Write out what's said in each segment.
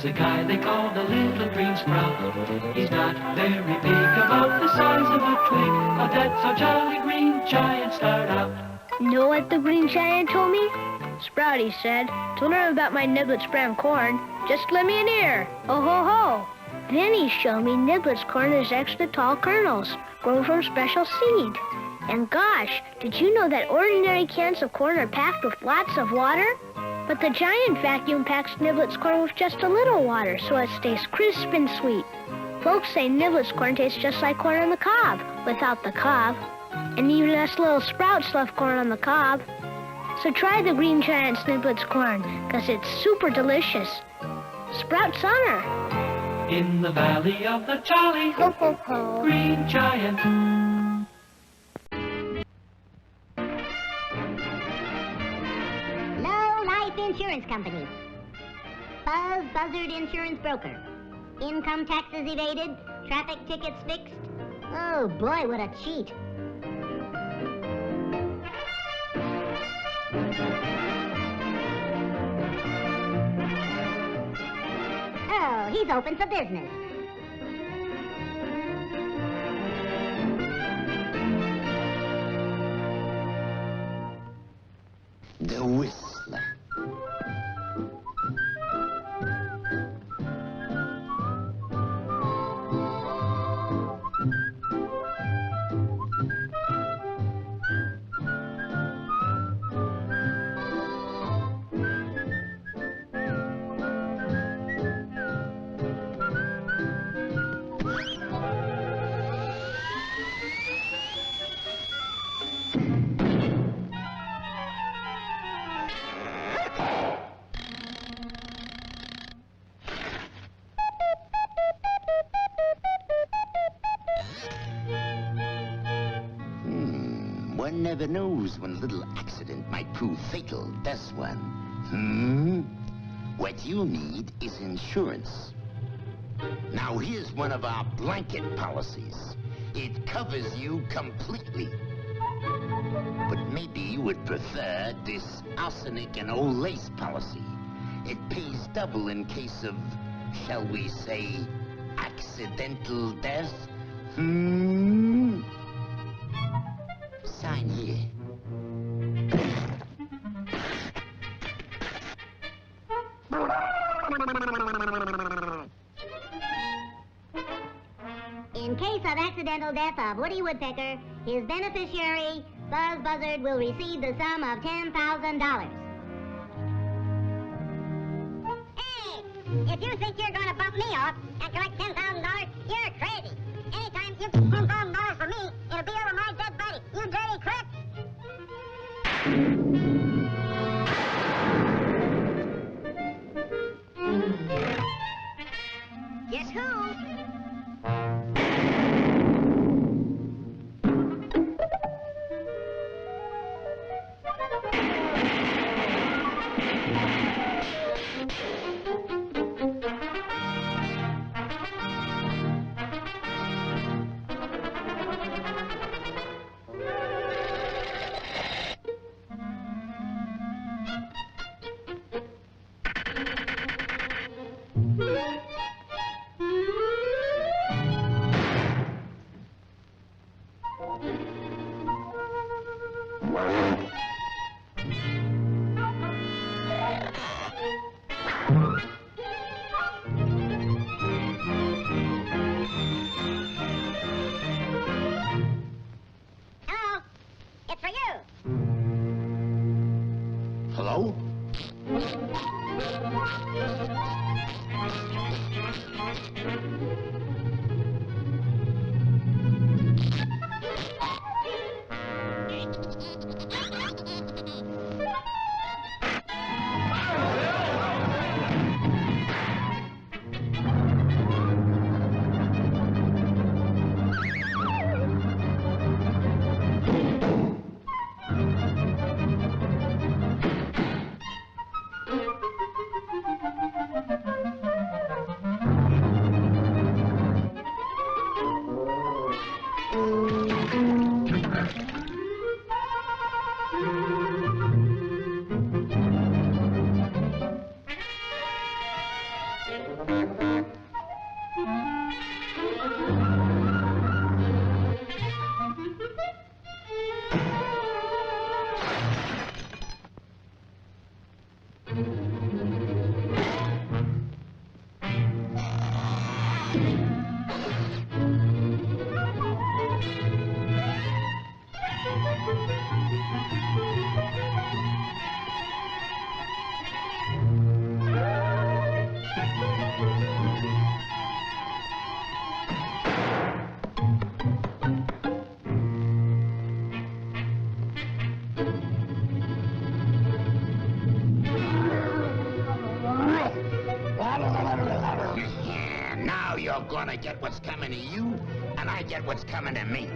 lives a guy they call the little green sprout. He's not very big, about the size of a twig, but that's how jolly green giants start out. Know what the green giant told me? Sprouty said, to learn about my Niblets brown corn, just lend me an ear. Oh ho ho! Then he showed me Niblets corn is extra tall kernels, grown from special seed. And gosh, did you know that ordinary cans of corn are packed with lots of water? But the giant vacuum packs Niblets corn with just a little water, so it stays crisp and sweet. Folks say Niblets corn tastes just like corn on the cob, without the cob. And even us little sprouts love corn on the cob. So try the Green Giant's Niblets corn, 'cause it's super delicious. Sprouts honor. In the valley of the jolly Ho ho ho. green giant. Low Life Insurance Company. Buzz Buzzard Insurance Broker. Income taxes evaded, traffic tickets fixed. Oh boy, what a cheat. Oh, he's open for business. The Whistler. One never knows when a little accident might prove fatal, does one? What you need is insurance. Now here's one of our blanket policies. It covers you completely. But maybe you would prefer this arsenic and old lace policy. It pays double in case of, shall we say, accidental death. Sign here. In case of accidental death of Woody Woodpecker, his beneficiary, Buzz Buzzard, will receive the sum of $10,000. Hey! If you think you're gonna bump me off and collect $10,000, you're crazy. Anytime you get $10,000 from me, it'll be over my dead body, you dirty crook! Guess who? Hello? It's for you. Hello? Now you're gonna get what's coming to you, and I get what's coming to me.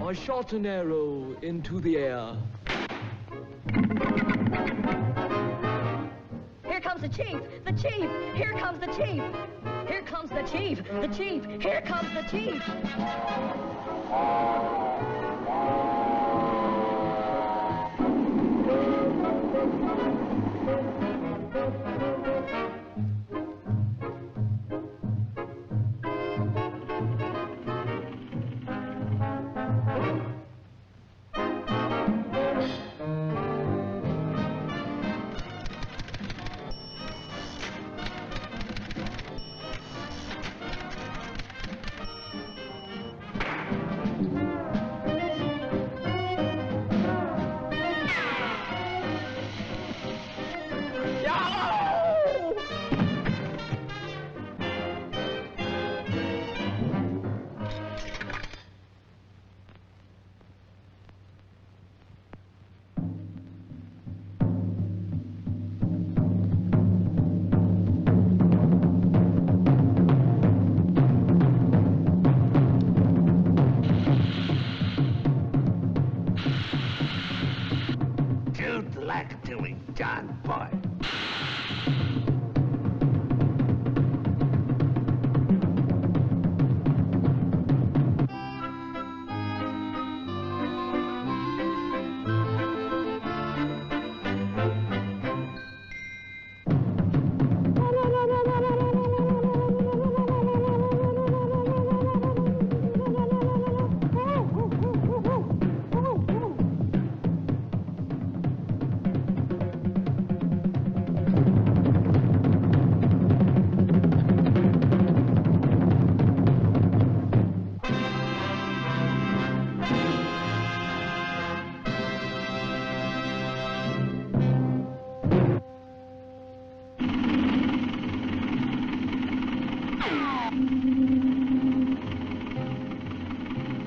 I shot an arrow into the air. Here comes the chief! The chief! Here comes the chief! Here comes the chief! The chief! Here comes the chief! John Boy.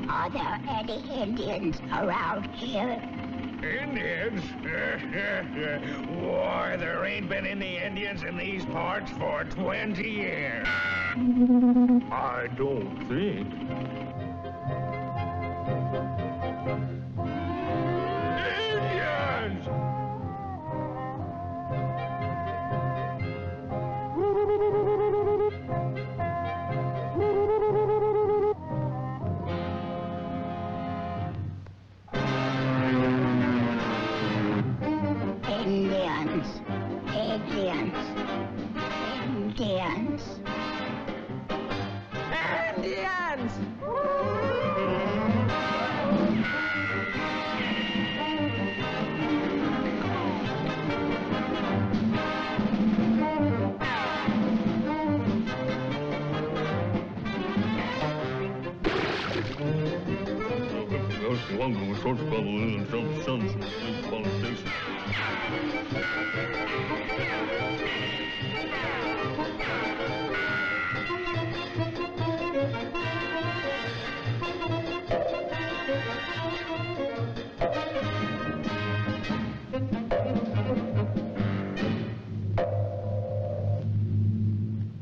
Are there any Indians around here? Indians? Why, there ain't been any Indians in these parts for 20 years. I don't think. Indians! Indians. Indians. Indians. Indians! friends.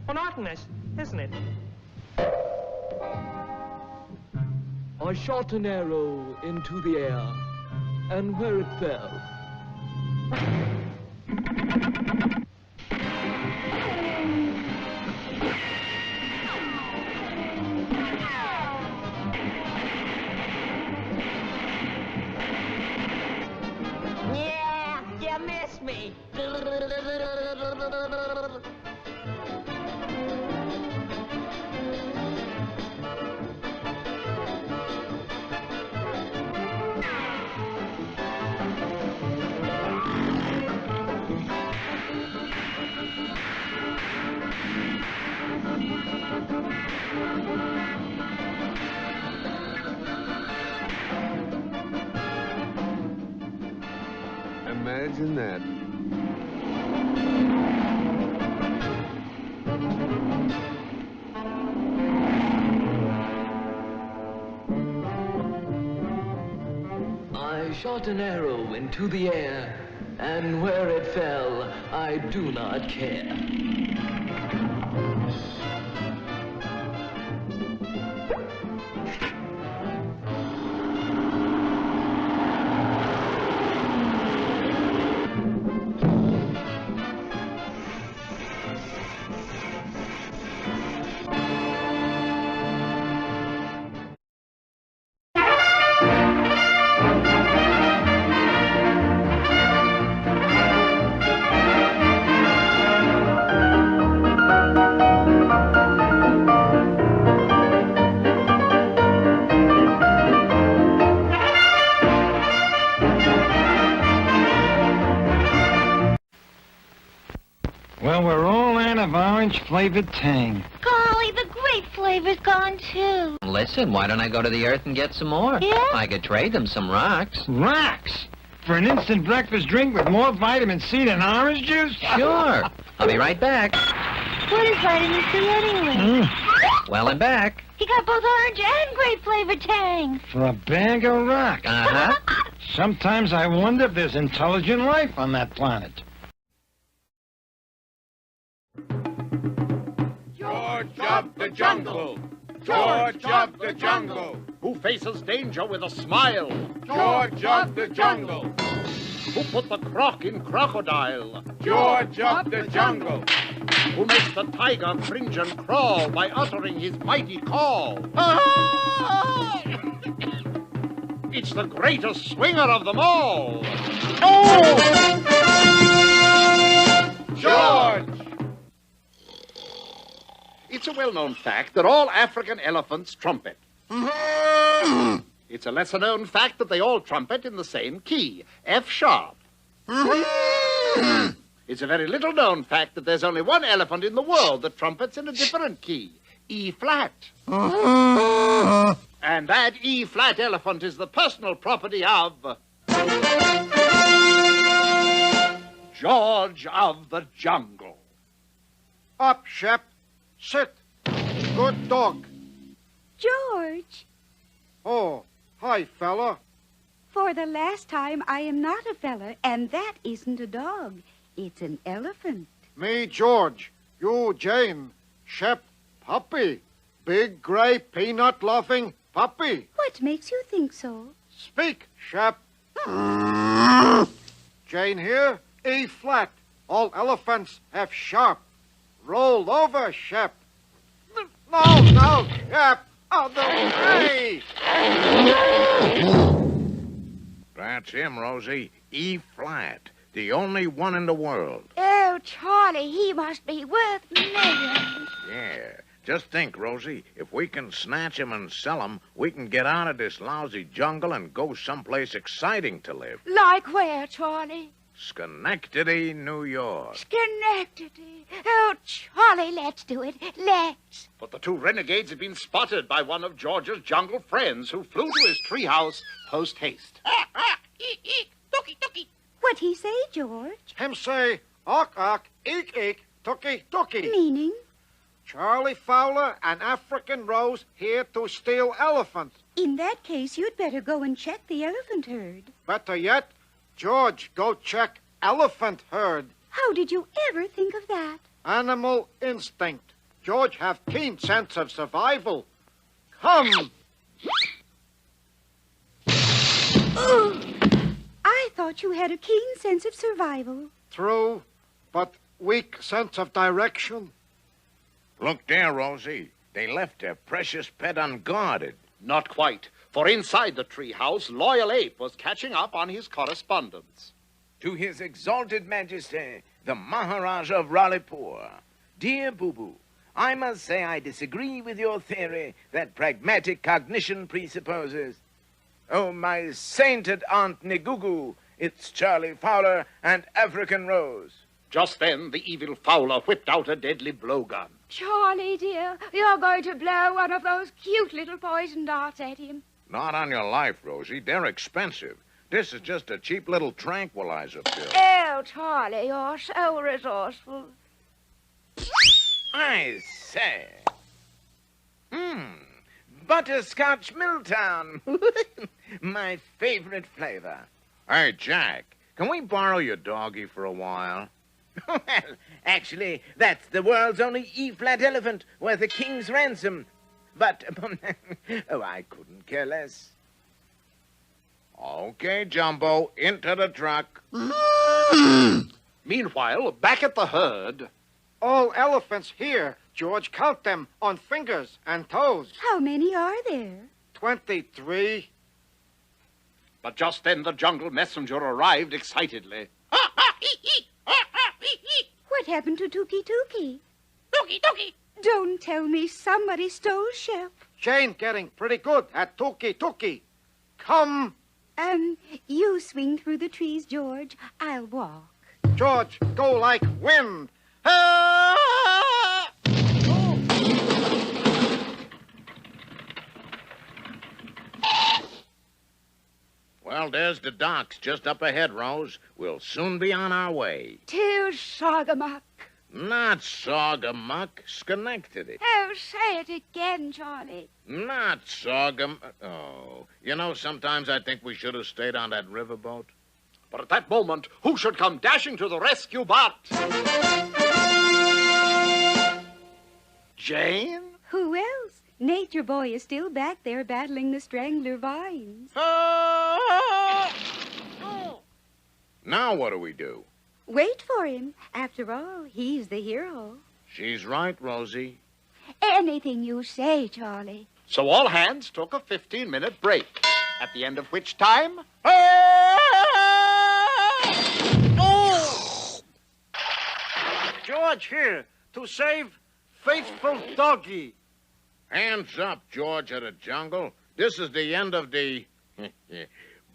Monotonous, isn't it? I shot an arrow into the air, and where it fell, Yeah, you missed me. Imagine that. I shot an arrow into the air, and where it fell, I do not care. Well, we're all out of orange-flavored tang. Golly, the grape flavor's gone, too. Listen, why don't I go to the earth and get some more? Yeah? I could trade them some rocks. Rocks? For an instant breakfast drink with more vitamin C than orange juice? Sure. I'll be right back. What is vitamin C anyway? Well, I'm back. He got both orange and grape flavored tang. For a bag of rocks. Uh-huh. Sometimes I wonder if there's intelligent life on that planet. George of the jungle. George of the jungle. Who faces danger with a smile. George of the jungle. Who put the croc in crocodile. George of the jungle. Who makes the tiger cringe and crawl by uttering his mighty call. It's the greatest swinger of them all. Oh! George! It's a well-known fact that all African elephants trumpet. It's a lesser-known fact that they all trumpet in the same key, F sharp. It's a very little-known fact that there's only one elephant in the world that trumpets in a different key, E flat. And that E flat elephant is the personal property of George of the jungle. Up, Shep. Sit. Good dog. George, Oh, hi, fella. for the last time, I am not a fella, and that isn't a dog. It's an elephant. Me, George. You, Jane. Shep, puppy. Big, gray, peanut-loving puppy. What makes you think so? Speak, Shep. Jane here, E flat. All elephants have sharp. Roll over, Shep. No, Shep. Out the way. That's him, Rosie. E flat. The only one in the world. Oh, Charlie, he must be worth millions. Yeah. Just think, Rosie, if we can snatch him and sell him, we can get out of this lousy jungle and go someplace exciting to live. Like where, Charlie? Schenectady, New York. Schenectady. Oh, Charlie, let's do it. Let's. But the two renegades have been spotted by one of George's jungle friends who flew to his treehouse post-haste. What'd he say, George? Him say, "Awk, eek, eek, tookie." Meaning? Charlie Fowler and African Rose here to steal elephants. In that case, you'd better go and check the elephant herd. Better yet, George, go check elephant herd. How did you ever think of that? Animal instinct. George have keen sense of survival. Come. I thought you had a keen sense of survival. True, but weak sense of direction. Look there, Rosie. They left their precious pet unguarded. Not quite, for inside the treehouse, Loyal Ape was catching up on his correspondence. To His Exalted Majesty, the Maharaja of Raleigh-Pur. Dear Boo-Boo, I must say I disagree with your theory that pragmatic cognition presupposes. Oh, my sainted Aunt Nigugu, it's Charlie Fowler and African Rose. Just then, the evil Fowler whipped out a deadly blowgun. Charlie, dear, you're going to blow one of those cute little poison darts at him. Not on your life, Rosie. They're expensive. This is just a cheap little tranquilizer pill. Oh, Charlie, you're so resourceful. I say. Butterscotch Milltown. My favorite flavor. Hey, Jack, can we borrow your doggy for a while? Well, actually, that's the world's only E-flat elephant worth a king's ransom. But, oh, I couldn't care less. Okay, Jumbo, into the truck. Meanwhile, back at the herd... All elephants here. George, count them on fingers and toes. How many are there? 23. But just then the jungle messenger arrived excitedly. What happened to Tookie? Don't tell me somebody stole Shep. Jane getting pretty good at Tookie. Come. You swing through the trees, George. I'll walk. George, go like wind. Well, there's the docks just up ahead, Rose. We'll soon be on our way. To Saugamuck. Not Saugamuck, Schenectady. Oh, say it again, Charlie. Not Saugamuck. Oh, you know, sometimes I think we should have stayed on that riverboat. But at that moment, who should come dashing to the rescue but... Jane? Who else? Nature Boy is still back there battling the strangler vines. Now what do we do? Wait for him. After all, he's the hero. She's right, Rosie. Anything you say, Charlie. So all hands took a 15-minute break, at the end of which time... George here to save faithful doggy. Hands up, George of the Jungle. This is the end of the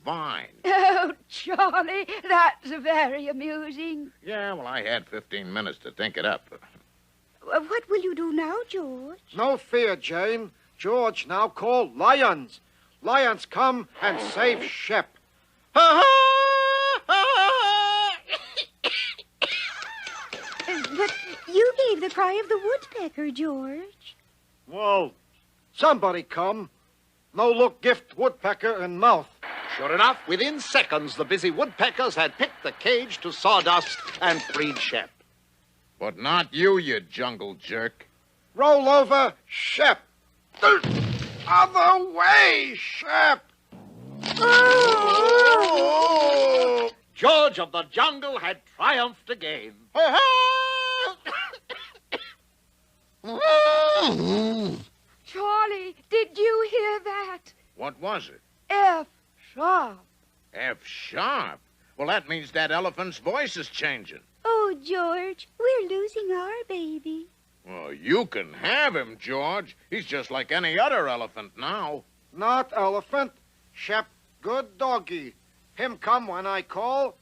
vine. Oh, Charlie, that's very amusing. Yeah, well, I had 15 minutes to think it up. What will you do now, George? No fear, Jane. George now call lions. Lions come and save Shep. But you gave the cry of the woodpecker, George. Well, somebody come. No look gift woodpecker in mouth. Sure enough, within seconds, the busy woodpeckers had picked the cage to sawdust and freed Shep. But not you, you jungle jerk. Roll over, Shep. Other way, Shep. Oh! George of the Jungle had triumphed again. Charlie, did you hear that? What was it? F-sharp. F-sharp? Well, that means that elephant's voice is changing. Oh, George, we're losing our baby. Well, you can have him, George. He's just like any other elephant now. Not elephant. Shep, good doggy. Him come when I call.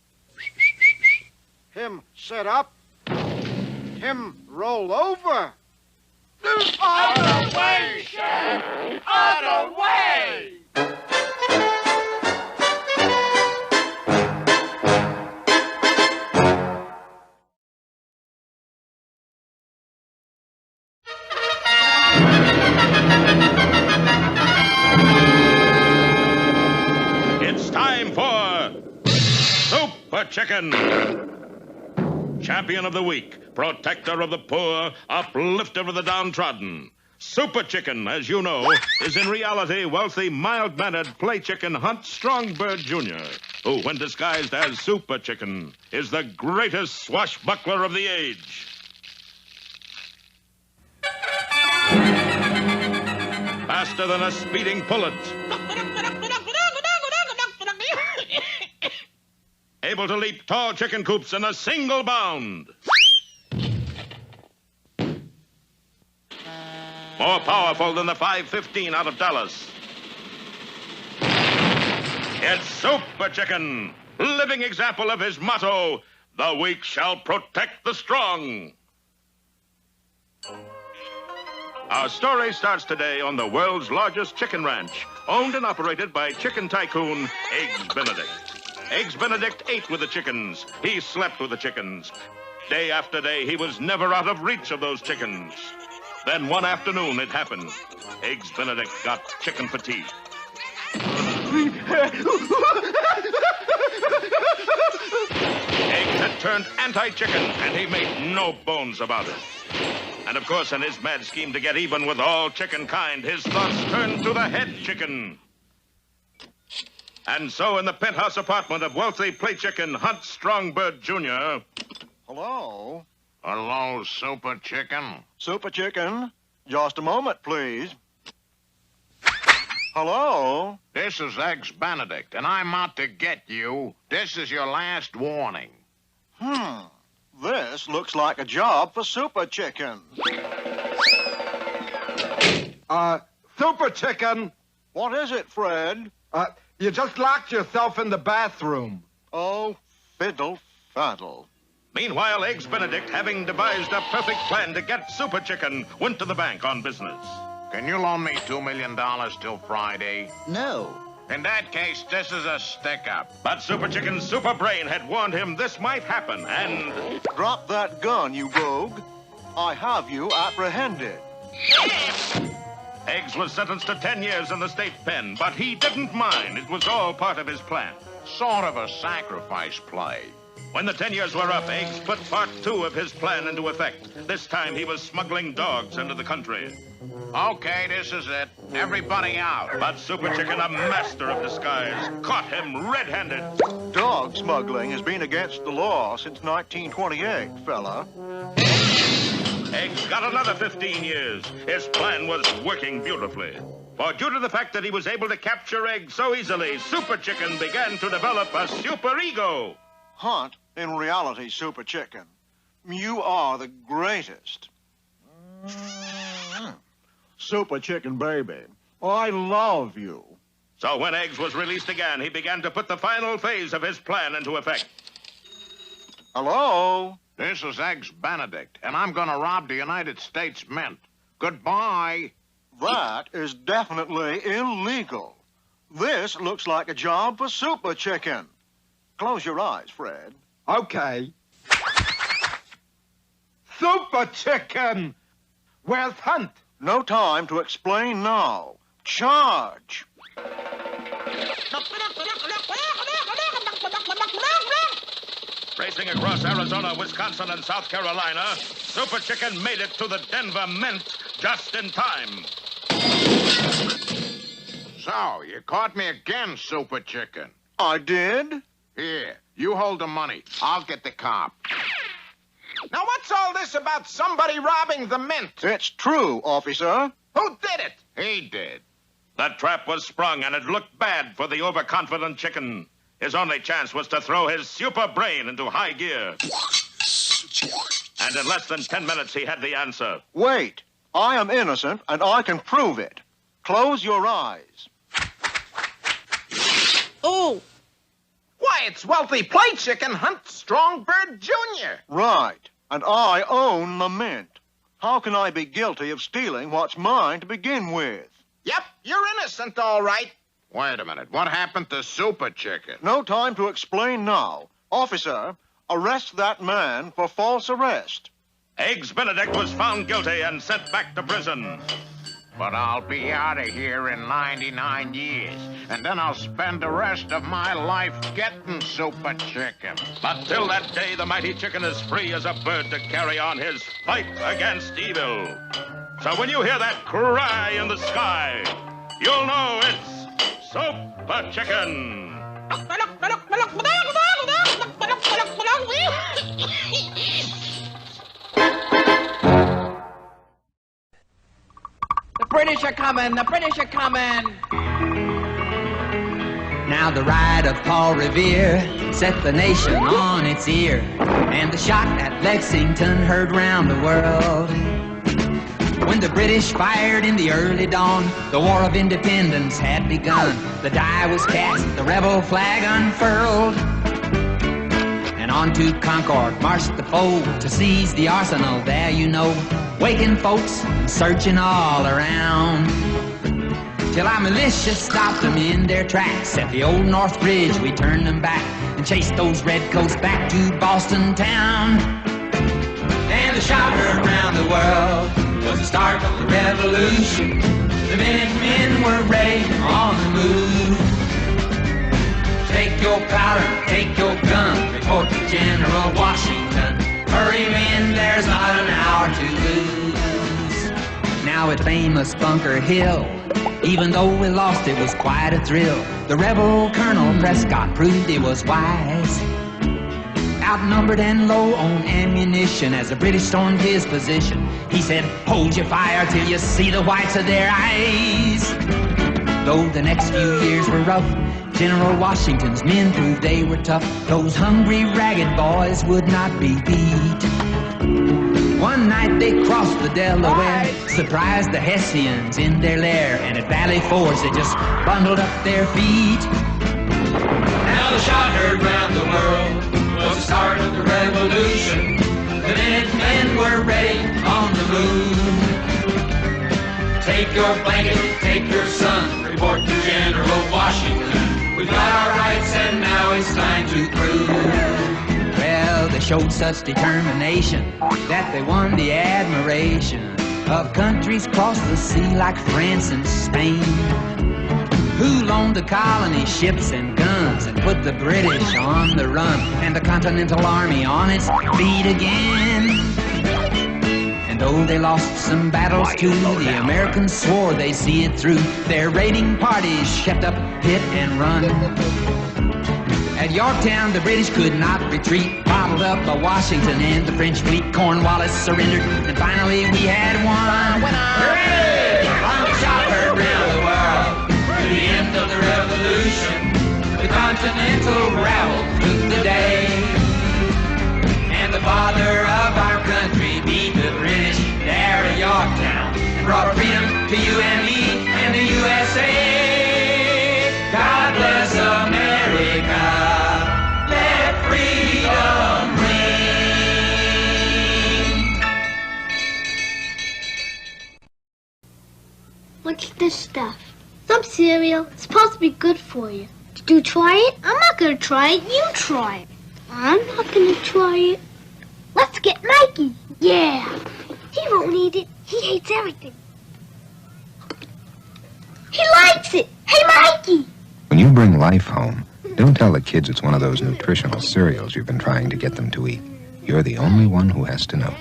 Him sit up. Him roll over. Out of the way, Shep! Out of the way! It's time for Super Chicken. Champion of the weak, protector of the poor, uplifter of the downtrodden. Super Chicken, as you know, is in reality wealthy, mild-mannered play chicken Hunt Strongbird Jr., who, when disguised as Super Chicken, is the greatest swashbuckler of the age. Faster than a speeding pullet. Able to leap tall chicken coops in a single bound. More powerful than the 515 out of Dallas. It's Super Chicken, living example of his motto, the weak shall protect the strong. Our story starts today on the world's largest chicken ranch, owned and operated by chicken tycoon Eggs Benedict. Eggs Benedict ate with the chickens. He slept with the chickens. Day after day, he was never out of reach of those chickens. Then one afternoon, it happened. Eggs Benedict got chicken fatigue. Eggs had turned anti-chicken, and he made no bones about it. And of course, in his mad scheme to get even with all chicken kind, his thoughts turned to the head chicken. And so in the penthouse apartment of wealthy play chicken Hunt Strongbird Jr. Hello? Hello, Super Chicken. Super Chicken? Just a moment, please. Hello? This is Eggs Benedict, and I'm out to get you. This is your last warning. This looks like a job for Super Chicken. Super Chicken. What is it, Fred? You just locked yourself in the bathroom. Oh, fiddle faddle. Meanwhile, Eggs Benedict, having devised a perfect plan to get Super Chicken, went to the bank on business. Can you loan me $2 million till Friday? No. In that case, this is a stick-up. But Super Chicken's super brain had warned him this might happen, and... Drop that gun, you rogue. I have you apprehended. Eggs was sentenced to 10 years in the state pen, but he didn't mind. It was all part of his plan. Sort of a sacrifice play. When the 10 years were up, Eggs put part 2 of his plan into effect. This time he was smuggling dogs into the country. Okay, this is it. Everybody out. But Super Chicken, a master of disguise, caught him red-handed. Dog smuggling has been against the law since 1928, fella. Eggs got another 15 years. His plan was working beautifully. For due to the fact that he was able to capture Eggs so easily, Super Chicken began to develop a super ego. Hunt, in reality, Super Chicken, you are the greatest. Super Chicken, baby, I love you. So when Eggs was released again, he began to put the final phase of his plan into effect. Hello? This is Eggs Benedict, and I'm going to rob the United States Mint. Goodbye. That is definitely illegal. This looks like a job for Super Chicken. Close your eyes, Fred. Okay. Super Chicken! Where's Hunt? No time to explain now. Charge! Racing across Arizona, Wisconsin, and South Carolina, Super Chicken made it to the Denver Mint just in time. So, you caught me again, Super Chicken. I did? Here, you hold the money. I'll get the cop. Now, what's all this about somebody robbing the mint? It's true, officer. Who did it? He did. The trap was sprung, and it looked bad for the overconfident chicken. His only chance was to throw his super brain into high gear. And in less than 10 minutes, he had the answer. Wait. I am innocent, and I can prove it. Close your eyes. Oh! Why, it's Wealthy Play Chicken Hunt Strongbird Jr. Right. And I own the mint. How can I be guilty of stealing what's mine to begin with? Yep, you're innocent, all right. Wait a minute. What happened to Super Chicken? No time to explain now. Officer, arrest that man for false arrest. Eggs Benedict was found guilty and sent back to prison. But I'll be out of here in 99 years, and then I'll spend the rest of my life getting Super Chicken. But till that day, the mighty chicken is free as a bird to carry on his fight against evil. So when you hear that cry in the sky, you'll know it's Super Chicken. The British are coming! The British are coming! Now the ride of Paul Revere set the nation on its ear, and the shot at Lexington heard round the world. When the British fired in the early dawn, the War of Independence had begun. The die was cast, the rebel flag unfurled, and on to Concord marched the foe to seize the arsenal there, you know, waking folks and searching all around. Till our militia stopped them in their tracks. At the old North Bridge we turned them back and chased those redcoats back to Boston town. And the shout heard round the world was the start of the revolution. The Minutemen were ready on the move. Take your powder, take your gun, report to General Washington. Hurry men, there's not an hour to lose. Now at famous Bunker Hill, even though we lost, it was quite a thrill. The rebel Colonel Prescott proved he was wise. Outnumbered and low on ammunition as the British stormed his position, he said, hold your fire till you see the whites of their eyes. Though the next few years were rough, General Washington's men proved they were tough. Those hungry, ragged boys would not be beat. One night they crossed the Delaware, surprised the Hessians in their lair, and at Valley Forge they just bundled up their feet. Now the shout heard round the world was the start of the revolution. The Minutemen were ready on the move. Take your blanket, take your sun, report to General Washington. We've got our rights and now it's time to prove. Well, they showed such determination that they won the admiration of countries across the sea like France and Spain, who loaned the colony ships and guns and put the British on the run and the Continental Army on its feet again. And though they lost some battles too, the Americans swore they see it through. Their raiding parties kept up hit and run. At Yorktown, the British could not retreat, bottled up by Washington and the French fleet. Cornwallis surrendered, and finally we had won. Hooray! Long shot heard round the world to the end of the revolution. The Continental rabble took the day, and the father of our country beat the British there at Yorktown and brought freedom to you and me and the USA. God bless America. Let freedom ring. What's this stuff? Some cereal. It's supposed to be good for you. Did you try it? I'm not gonna try it. You try it. I'm not gonna try it. Let's get Mikey. Yeah. He won't eat it. He hates everything. He likes it. Hey, Mikey. When you bring life home, don't tell the kids it's one of those nutritional cereals you've been trying to get them to eat. You're the only one who has to know.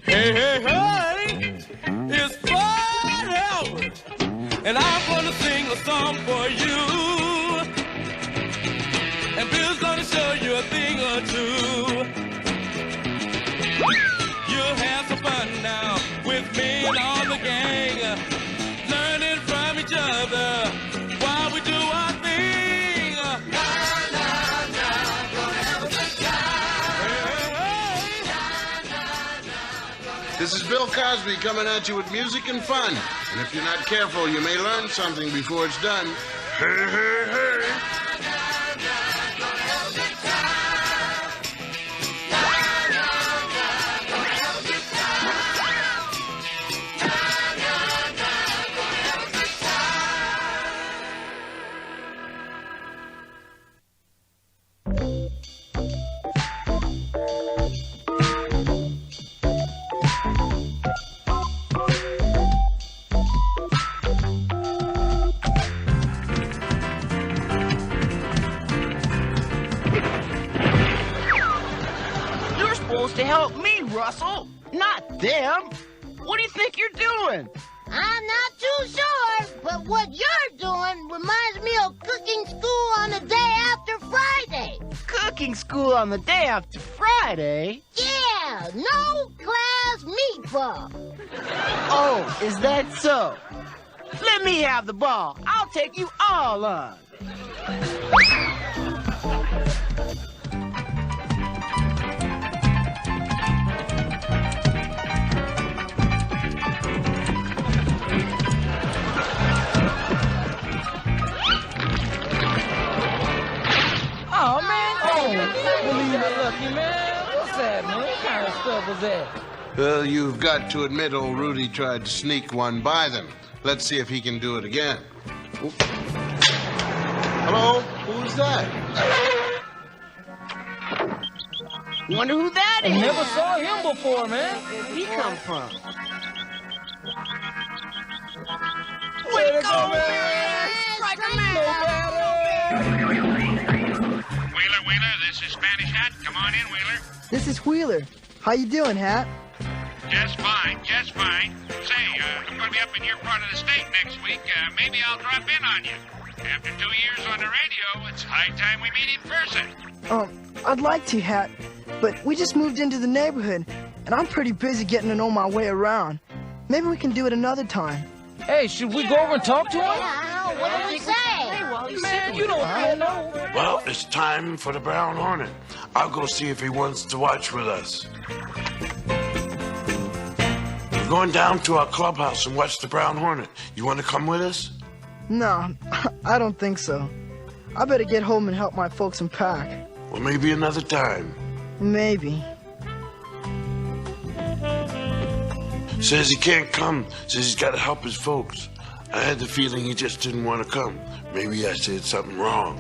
Hey, hey, hey, it's Fred Howard, and I'm gonna sing a song for you. And Bill's gonna show you a thing or two. You'll have some fun now. This is Bill Cosby coming at you with music and fun. And if you're not careful, you may learn something before it's done. Hey, hey, hey. To help me, Russell, not them. What do you think you're doing? I'm not too sure, but what you're doing reminds me of cooking school on the day after Friday. Cooking school on the day after Friday? Yeah, no class meatball. Oh, is that so? Let me have the ball. I'll take you all on. Oh, man. Oh, believe it, lucky, man. What's that, man? What kind of stuff was that? Well, you've got to admit old Rudy tried to sneak one by them. Let's see if he can do it again. Oop. Hello? Who's that? Wonder who that is. I never saw him before, man. Where'd he come from? Way to go, man! Strike a man! Wheeler, this is Spanish Hat. Come on in, Wheeler. This is Wheeler. How you doing, Hat? Just fine, just fine. Say, I'm going to be up in your part of the state next week. Maybe I'll drop in on you. After 2 years on the radio, it's high time we meet in person. I'd like to, Hat, but we just moved into the neighborhood, and I'm pretty busy getting to know my way around. Maybe we can do it another time. Hey, should we go over and talk to him? Yeah, what did he say? Man, you don't know. Well, it's time for the Brown Hornet. I'll go see if he wants to watch with us. We're going down to our clubhouse and watch the Brown Hornet. You want to come with us? No, I don't think so. I better get home and help my folks unpack. Well, maybe another time. Maybe. Says he can't come. Says he's got to help his folks. I had the feeling he just didn't want to come. Maybe I said something wrong.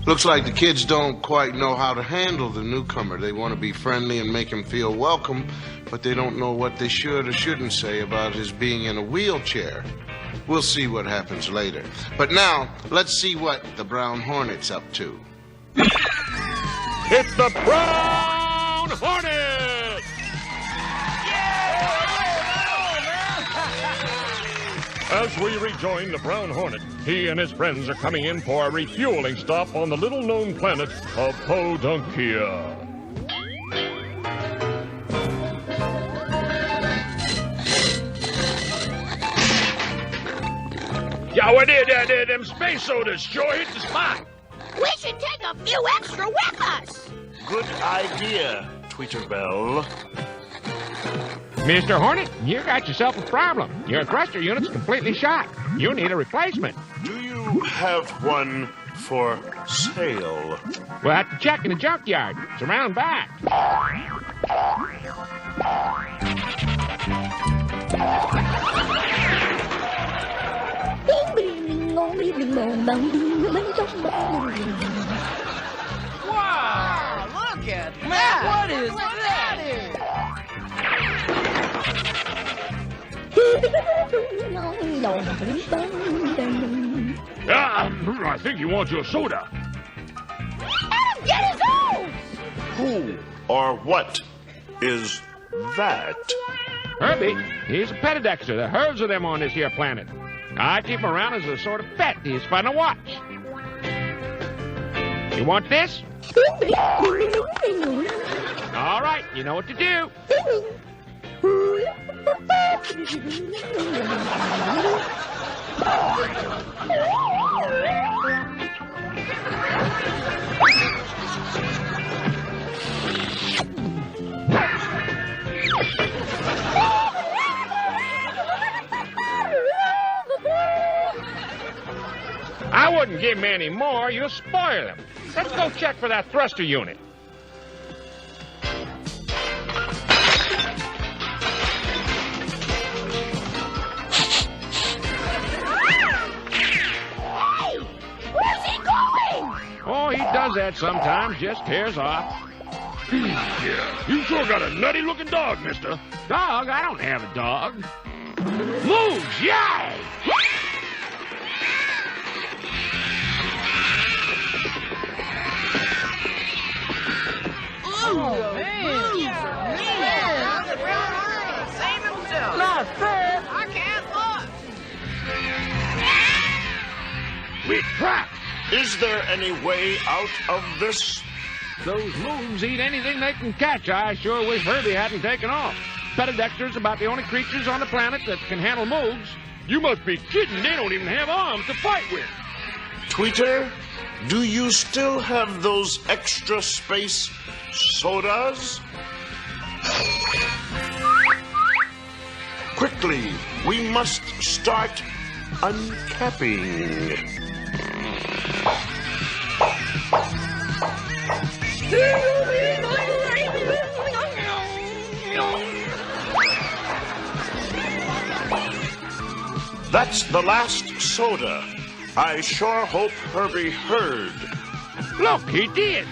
Looks like the kids don't quite know how to handle the newcomer. They want to be friendly and make him feel welcome, but they don't know what they should or shouldn't say about his being in a wheelchair. We'll see what happens later. But now, let's see what the Brown Hornet's up to. It's the Brown Hornet! As we rejoin the Brown Hornet, he and his friends are coming in for a refueling stop on the little-known planet of Podunkia. Yeah, well, them space sodas sure hit the spot. We should take a few extra with us. Good idea, Tweeterbell. Mr. Hornet, you got yourself a problem. Your thruster unit's completely shot. You need a replacement. Do you have one for sale? We'll have to check in the junkyard. It's around back. Wow, look at that. What is that? I think he wants your soda. Adam, get his own! Who or what is that? Herbie, he's a petadexter. There are herds of them on this here planet. I keep him around as a sort of pet. He's fun to watch. You want this? All right, you know what to do. I wouldn't give him any more. You'll spoil him. Let's go check for that thruster unit. Where's he going? Oh, he does that sometimes. Just tears off. Yeah, you sure got a nutty-looking dog, mister. Dog? I don't have a dog. Moves, yay! Oh, man. Save himself. Not fair. I can't look. We trapped. Is there any way out of this? Those moves eat anything they can catch. I sure wish Herbie hadn't taken off. Petidexter's about the only creatures on the planet that can handle moves. You must be kidding. They don't even have arms to fight with. Tweeter, do you still have those extra space sodas? Quickly, we must start uncapping. That's the last soda. I sure hope Herbie heard. Look, he did.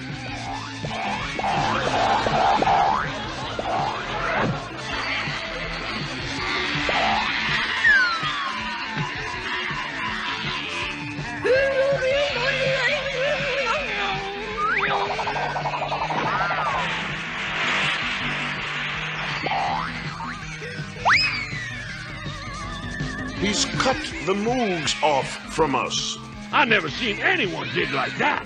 He's cut the moogs off from us. I never seen anyone dig like that.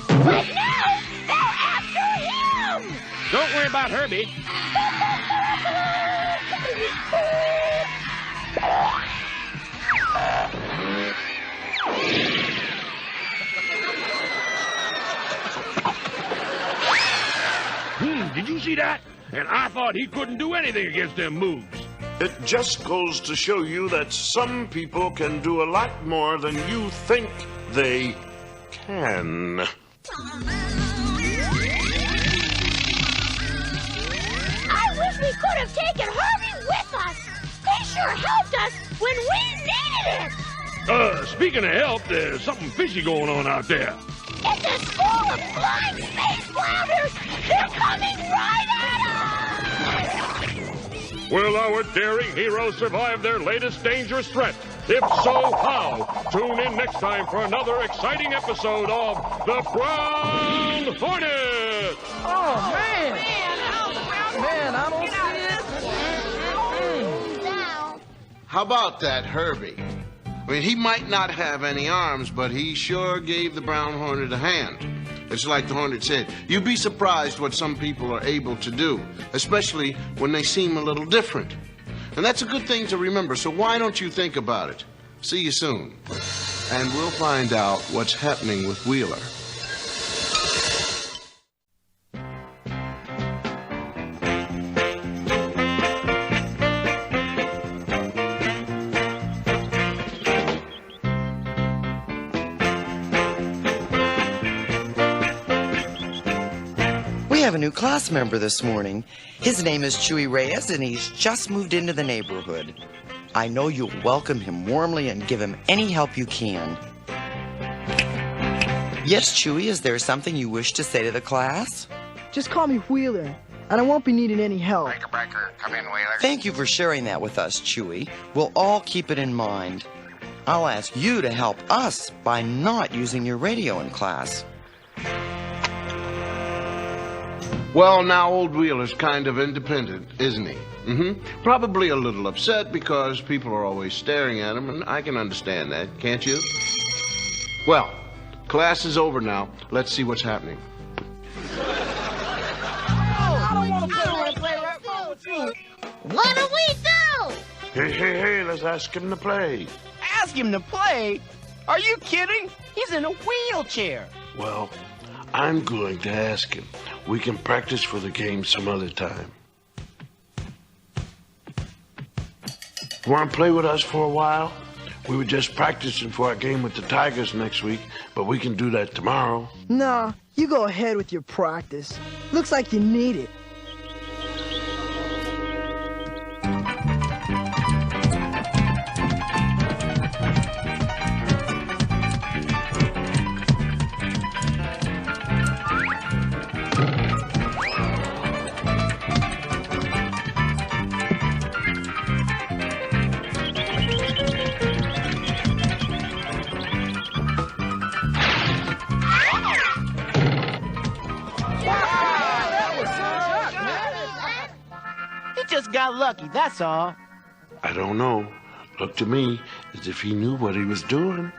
But now, they're after him! Don't worry about Herbie. Did you see that? And I thought he couldn't do anything against them moves. It just goes to show you that some people can do a lot more than you think they can. I wish we could have taken Herbie with us. He sure helped us when we needed it. Speaking of help, there's something fishy going on out there. It's a school of flying space flounders. They're coming right at us. Will our daring heroes survive their latest dangerous threat? If so, how? Tune in next time for another exciting episode of The Brown Hornet! Oh, man. Man, I don't see it. How about that, Herbie? I mean, he might not have any arms, but he sure gave the Brown Hornet a hand. It's like the Hornet said, you'd be surprised what some people are able to do, especially when they seem a little different. And that's a good thing to remember, so why don't you think about it? See you soon. And we'll find out what's happening with Wheeler. We have a new class member this morning. His name is Chewy Reyes, and he's just moved into the neighborhood. I know you'll welcome him warmly and give him any help you can. Yes, Chewy, is there something you wish to say to the class? Just call me Wheeler, and I won't be needing any help. Breaker, come in, Wheeler. Thank you for sharing that with us, Chewy. We'll all keep it in mind. I'll ask you to help us by not using your radio in class. Well, now, old Wheeler's kind of independent, isn't he? Probably a little upset because people are always staring at him, and I can understand that, can't you? Well, class is over now. Let's see what's happening. I don't want to play right with you. What do we do? Hey, let's ask him to play. Ask him to play? Are you kidding? He's in a wheelchair. Well, I'm going to ask him. We can practice for the game some other time. Want to play with us for a while? We were just practicing for our game with the Tigers next week, but we can do that tomorrow. Nah, you go ahead with your practice. Looks like you need it. Got lucky, that's all. I don't know. Looked to me as if he knew what he was doing.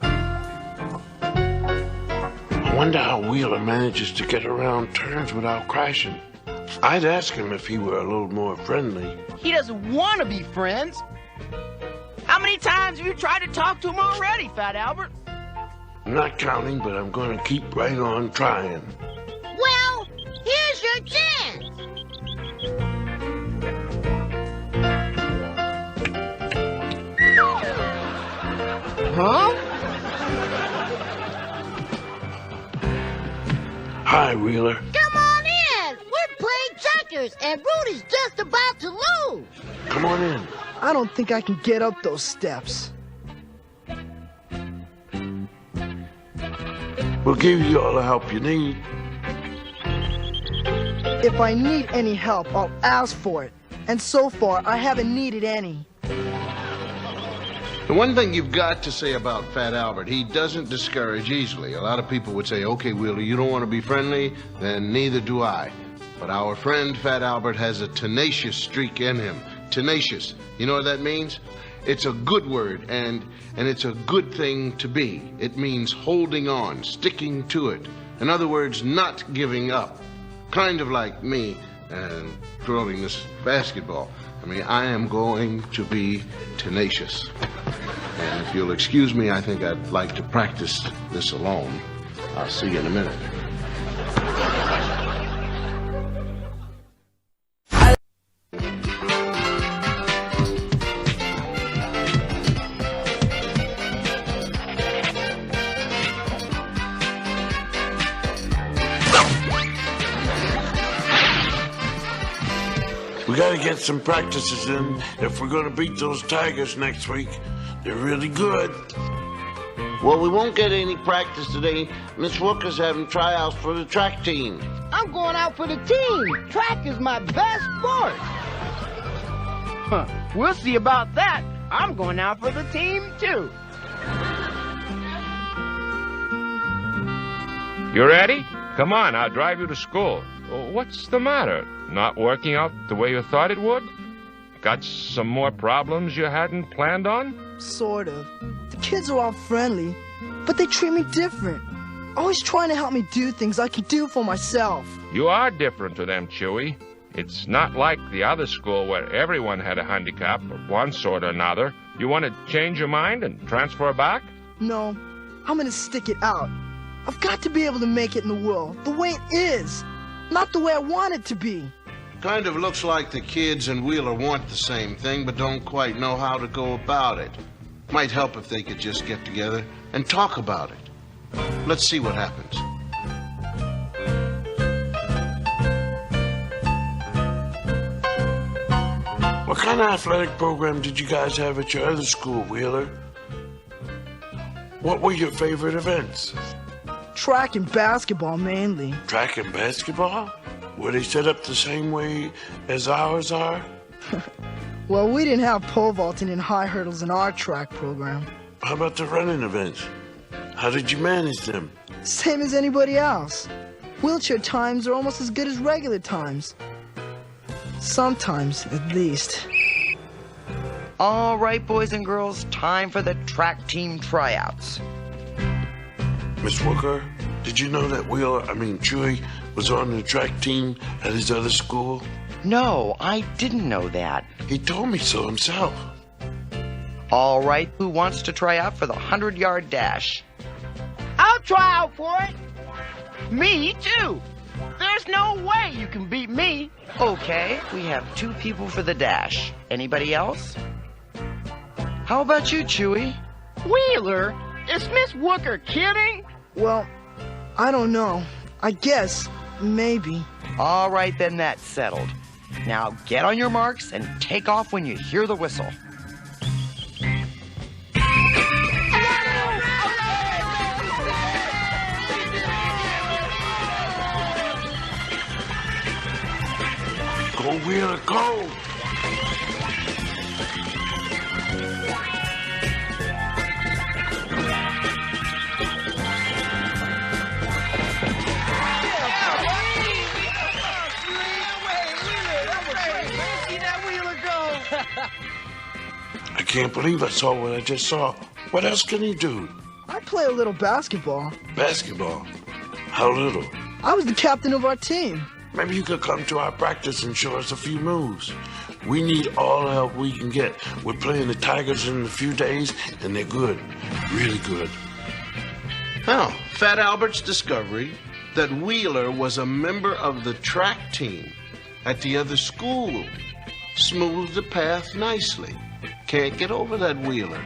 I wonder how Wheeler manages to get around turns without crashing. I'd ask him if he were a little more friendly. He doesn't want to be friends. How many times have you tried to talk to him already, Fat Albert? I'm not counting, but I'm going to keep right on trying. Well, here's your chance. Huh? Hi, Wheeler. Come on in. We're playing checkers, and Rudy's just about to lose. Come on in. I don't think I can get up those steps. We'll give you all the help you need. If I need any help, I'll ask for it. And so far, I haven't needed any. The one thing you've got to say about Fat Albert, he doesn't discourage easily. A lot of people would say, okay, Wheeler, you don't want to be friendly, then neither do I. But our friend Fat Albert has a tenacious streak in him. Tenacious. You know what that means? It's a good word, and it's a good thing to be. It means holding on, sticking to it. In other words, not giving up. Kind of like me and throwing this basketball. I mean, I am going to be tenacious. And if you'll excuse me, I think I'd like to practice this alone. I'll see you in a minute. We gotta get some practices in if we're gonna beat those Tigers next week. They're really good. Well, we won't get any practice today. Miss Walker's having tryouts for the track team. I'm going out for the team. Track is my best sport. Huh. We'll see about that. I'm going out for the team, too. You ready? Come on, I'll drive you to school. Oh, what's the matter? Not working out the way you thought it would? Got some more problems you hadn't planned on? Sort of. The kids are all friendly, but they treat me different. Always trying to help me do things I can do for myself. You are different to them, Chewy. It's not like the other school where everyone had a handicap of one sort or another. You want to change your mind and transfer back? No, I'm gonna stick it out. I've got to be able to make it in the world the way it is, not the way I want it to be. Kind of looks like the kids and Wheeler want the same thing, but don't quite know how to go about it. Might help if they could just get together and talk about it. Let's see what happens. What kind of athletic program did you guys have at your other school, Wheeler? What were your favorite events? Track and basketball, mainly. Track and basketball? Were they set up the same way as ours are? Well, we didn't have pole vaulting and high hurdles in our track program. How about the running events? How did you manage them? Same as anybody else. Wheelchair times are almost as good as regular times. Sometimes, at least. All right, boys and girls, time for the track team tryouts. Miss Wooker, did you know that Chewy was on the track team at his other school? No, I didn't know that. He told me so himself. All right, who wants to try out for the 100-yard dash? I'll try out for it. Me too. There's no way you can beat me. Okay, we have 2 people for the dash. Anybody else? How about you, Chewy? Wheeler, is Miss Wooker kidding? Well, I don't know. I guess, maybe. All right, then that's settled. Now get on your marks and take off when you hear the whistle. Go, Wheeler, go! I can't believe I saw what I just saw. What else can he do? I play a little basketball. Basketball? How little? I was the captain of our team. Maybe you could come to our practice and show us a few moves. We need all the help we can get. We're playing the Tigers in a few days, and they're good. Really good. Now, Fat Albert's discovery that Wheeler was a member of the track team at the other school smoothed the path nicely. Can't get over that Wheeler.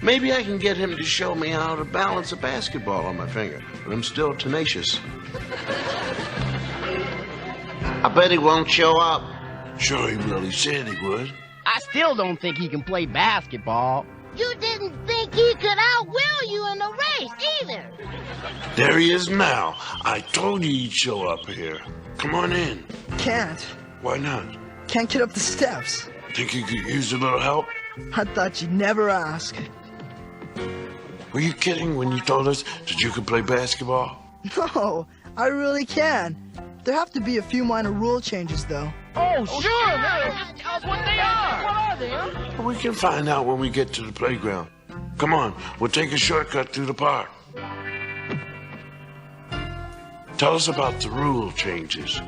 Maybe I can get him to show me how to balance a basketball on my finger, but I'm still tenacious. I bet he won't show up. Sure he will. He said he would. I still don't think he can play basketball. You didn't think he could outwill you in the race either. There he is now. I told you he'd show up here. Come on in. Can't. Why not? Can't get up the steps. Think you could use a little help? I thought you'd never ask. Were you kidding when you told us that you could play basketball? No, I really can. There have to be a few minor rule changes, though. Oh, sure, man. Just tell us what they are. What are they? We can find out when we get to the playground. Come on, we'll take a shortcut through the park. Tell us about the rule changes.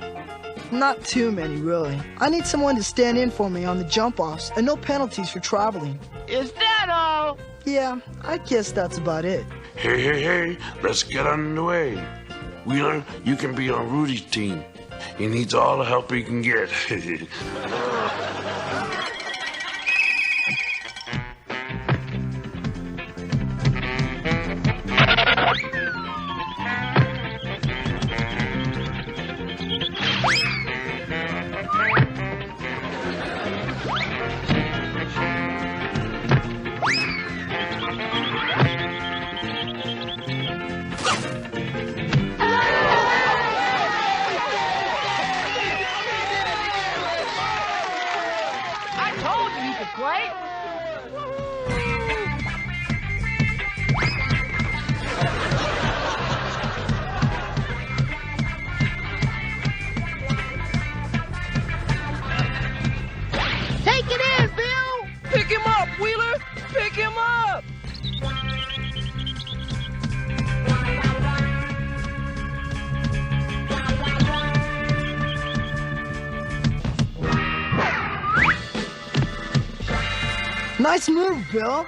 Not too many, really. I need someone to stand in for me on the jump-offs, and no penalties for traveling. Is that all? Yeah, I guess that's about it. Hey, let's get underway. Wheeler, you can be on Rudy's team. He needs all the help he can get. Nice move, Bill.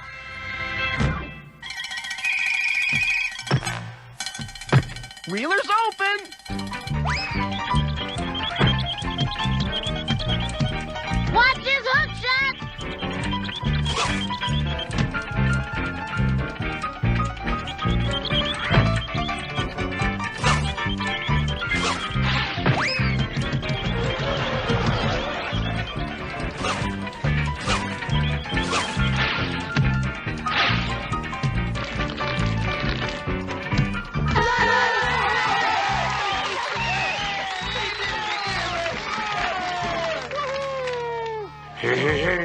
Wheeler's open. Watch his hook shot. Hey.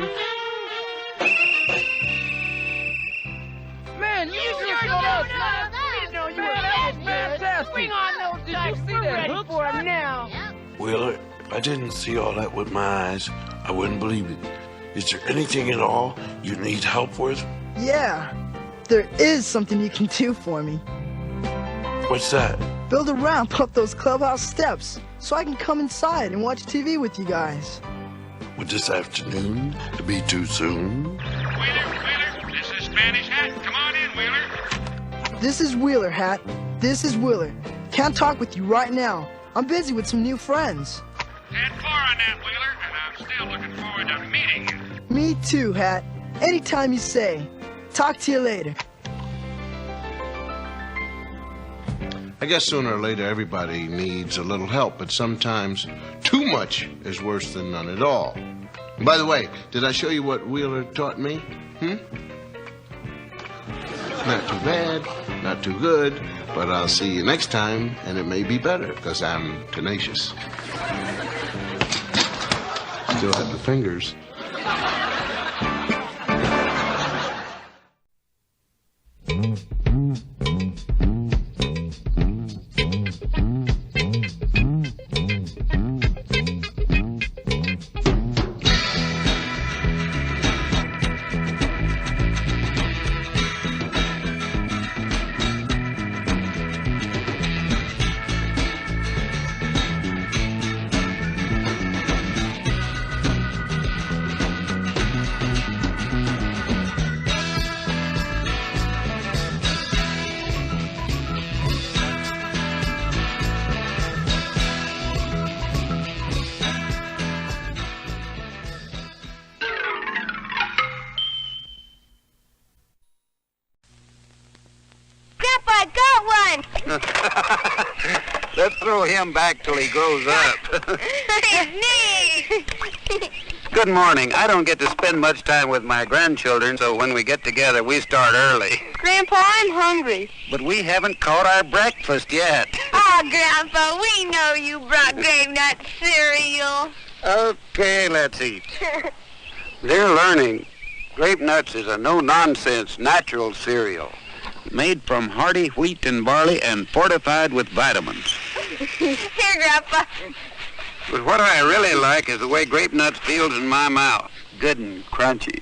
Man, you sure did that. We didn't know you were that fantastic. Bring on those dice. Did you see that hook for him now? Wheeler, if I didn't see all that with my eyes, I wouldn't believe it. Is there anything at all you need help with? Yeah, there is something you can do for me. What's that? Build a ramp up those clubhouse steps so I can come inside and watch TV with you guys. Would this afternoon be too soon? Wheeler, this is Spanish Hat. Come on in, Wheeler. This is Wheeler, Hat. This is Wheeler. Can't talk with you right now. I'm busy with some new friends. 10-4 on that, Wheeler, and I'm still looking forward to meeting you. Me too, Hat. Anytime you say. Talk to you later. I guess sooner or later everybody needs a little help, but sometimes too much is worse than none at all. And by the way, did I show you what Wheeler taught me? Not too bad, not too good, but I'll see you next time, and it may be better, because I'm tenacious. Still have the fingers. Let's throw him back till he grows up. Good morning. I don't get to spend much time with my grandchildren, so when we get together, we start early. Grandpa, I'm hungry. But we haven't caught our breakfast yet. Oh, Grandpa, we know you brought grape nut cereal. Okay, let's eat. They're learning. Grape Nuts is a no-nonsense natural cereal made from hearty wheat and barley and fortified with vitamins. Here, Grandpa. But what I really like is the way Grape Nuts feels in my mouth. Good and crunchy.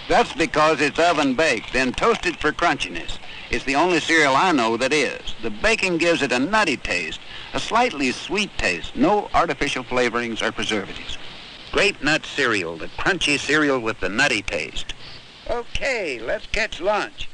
That's because it's oven-baked, then toasted for crunchiness. It's the only cereal I know that is. The baking gives it a nutty taste, a slightly sweet taste, no artificial flavorings or preservatives. Grape Nut cereal, the crunchy cereal with the nutty taste. Okay, let's catch lunch.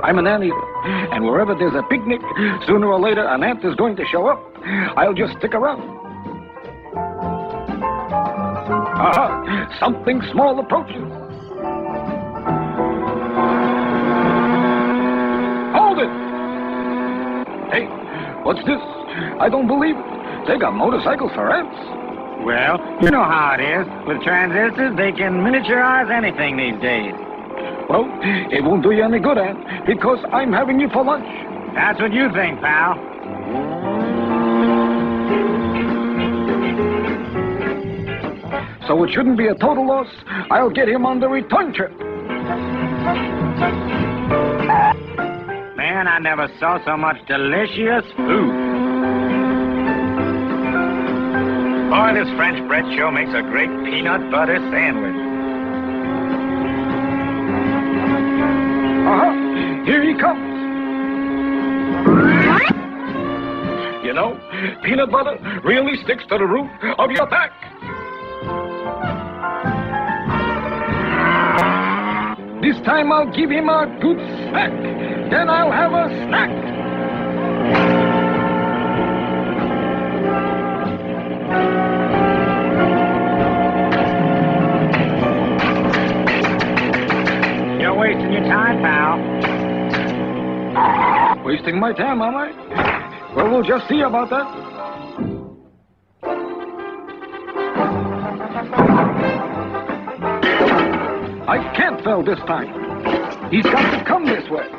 I'm an anteater, and wherever there's a picnic, sooner or later an ant is going to show up. I'll just stick around. Aha! Something small approaches. Hold it! Hey, what's this? I don't believe it. They got motorcycles for ants. Well, you know how it is. With transistors, they can miniaturize anything these days. Well, it won't do you any good, Ant, because I'm having you for lunch. That's what you think, pal. So it shouldn't be a total loss. I'll get him on the return trip. Man, I never saw so much delicious food. Boy, this French bread sure makes a great peanut butter sandwich. Here he comes. You know, peanut butter really sticks to the roof of your back. This time I'll give him a good snack. Then I'll have a snack. You're wasting your time, pal. Wasting my time, am I? Well, we'll just see about that. I can't fail this time. He's got to come this way.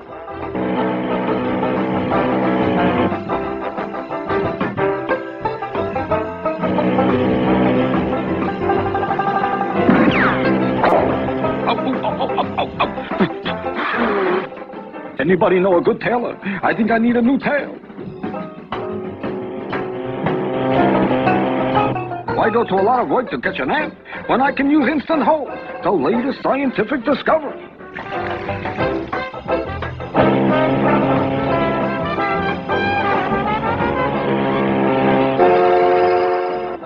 Anybody know a good tailor? I think I need a new tail. Why go to a lot of work to catch an ant when I can use Instant Hold, the latest scientific discovery?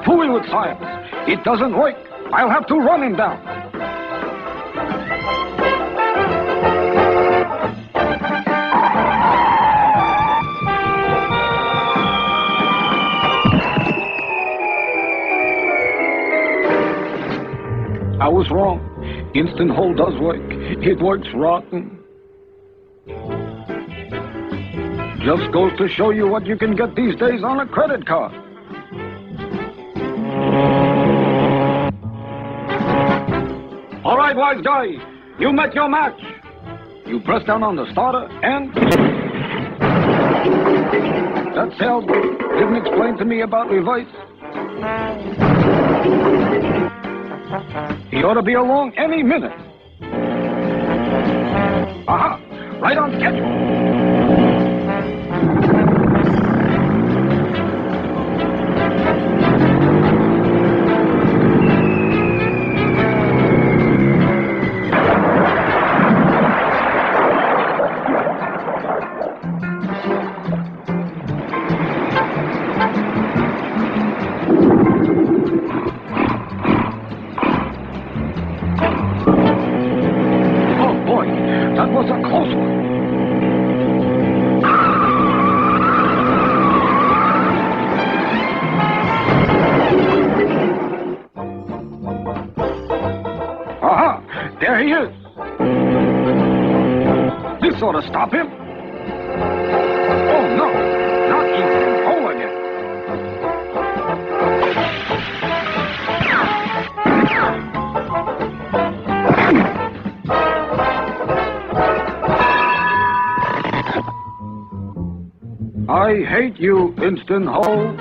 Fooling with science. It doesn't work. I'll have to run him down. I was wrong. Instant Hold does work. It works rotten. Just goes to show you what you can get these days on a credit card. All right, wise guy, you met your match. You press down on the starter and... That cell didn't explain to me about reverse. He ought to be along any minute. Aha! Right on schedule. That was a close one. Aha! There he is. This ought to stop him. Oh, no. Not Instant Hold again. I hate you, Instant Hold.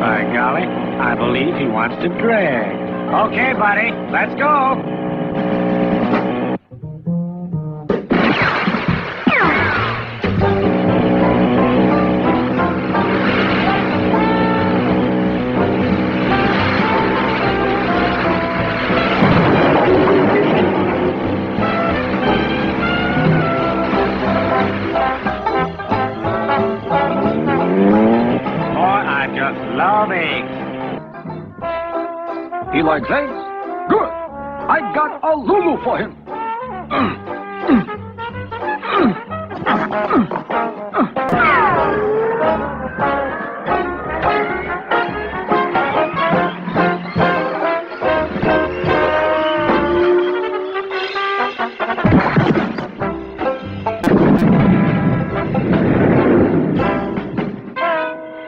By golly, I believe he wants to drag. Okay, buddy, let's go. Love eggs. He likes eggs? Good. I got a Lulu for him.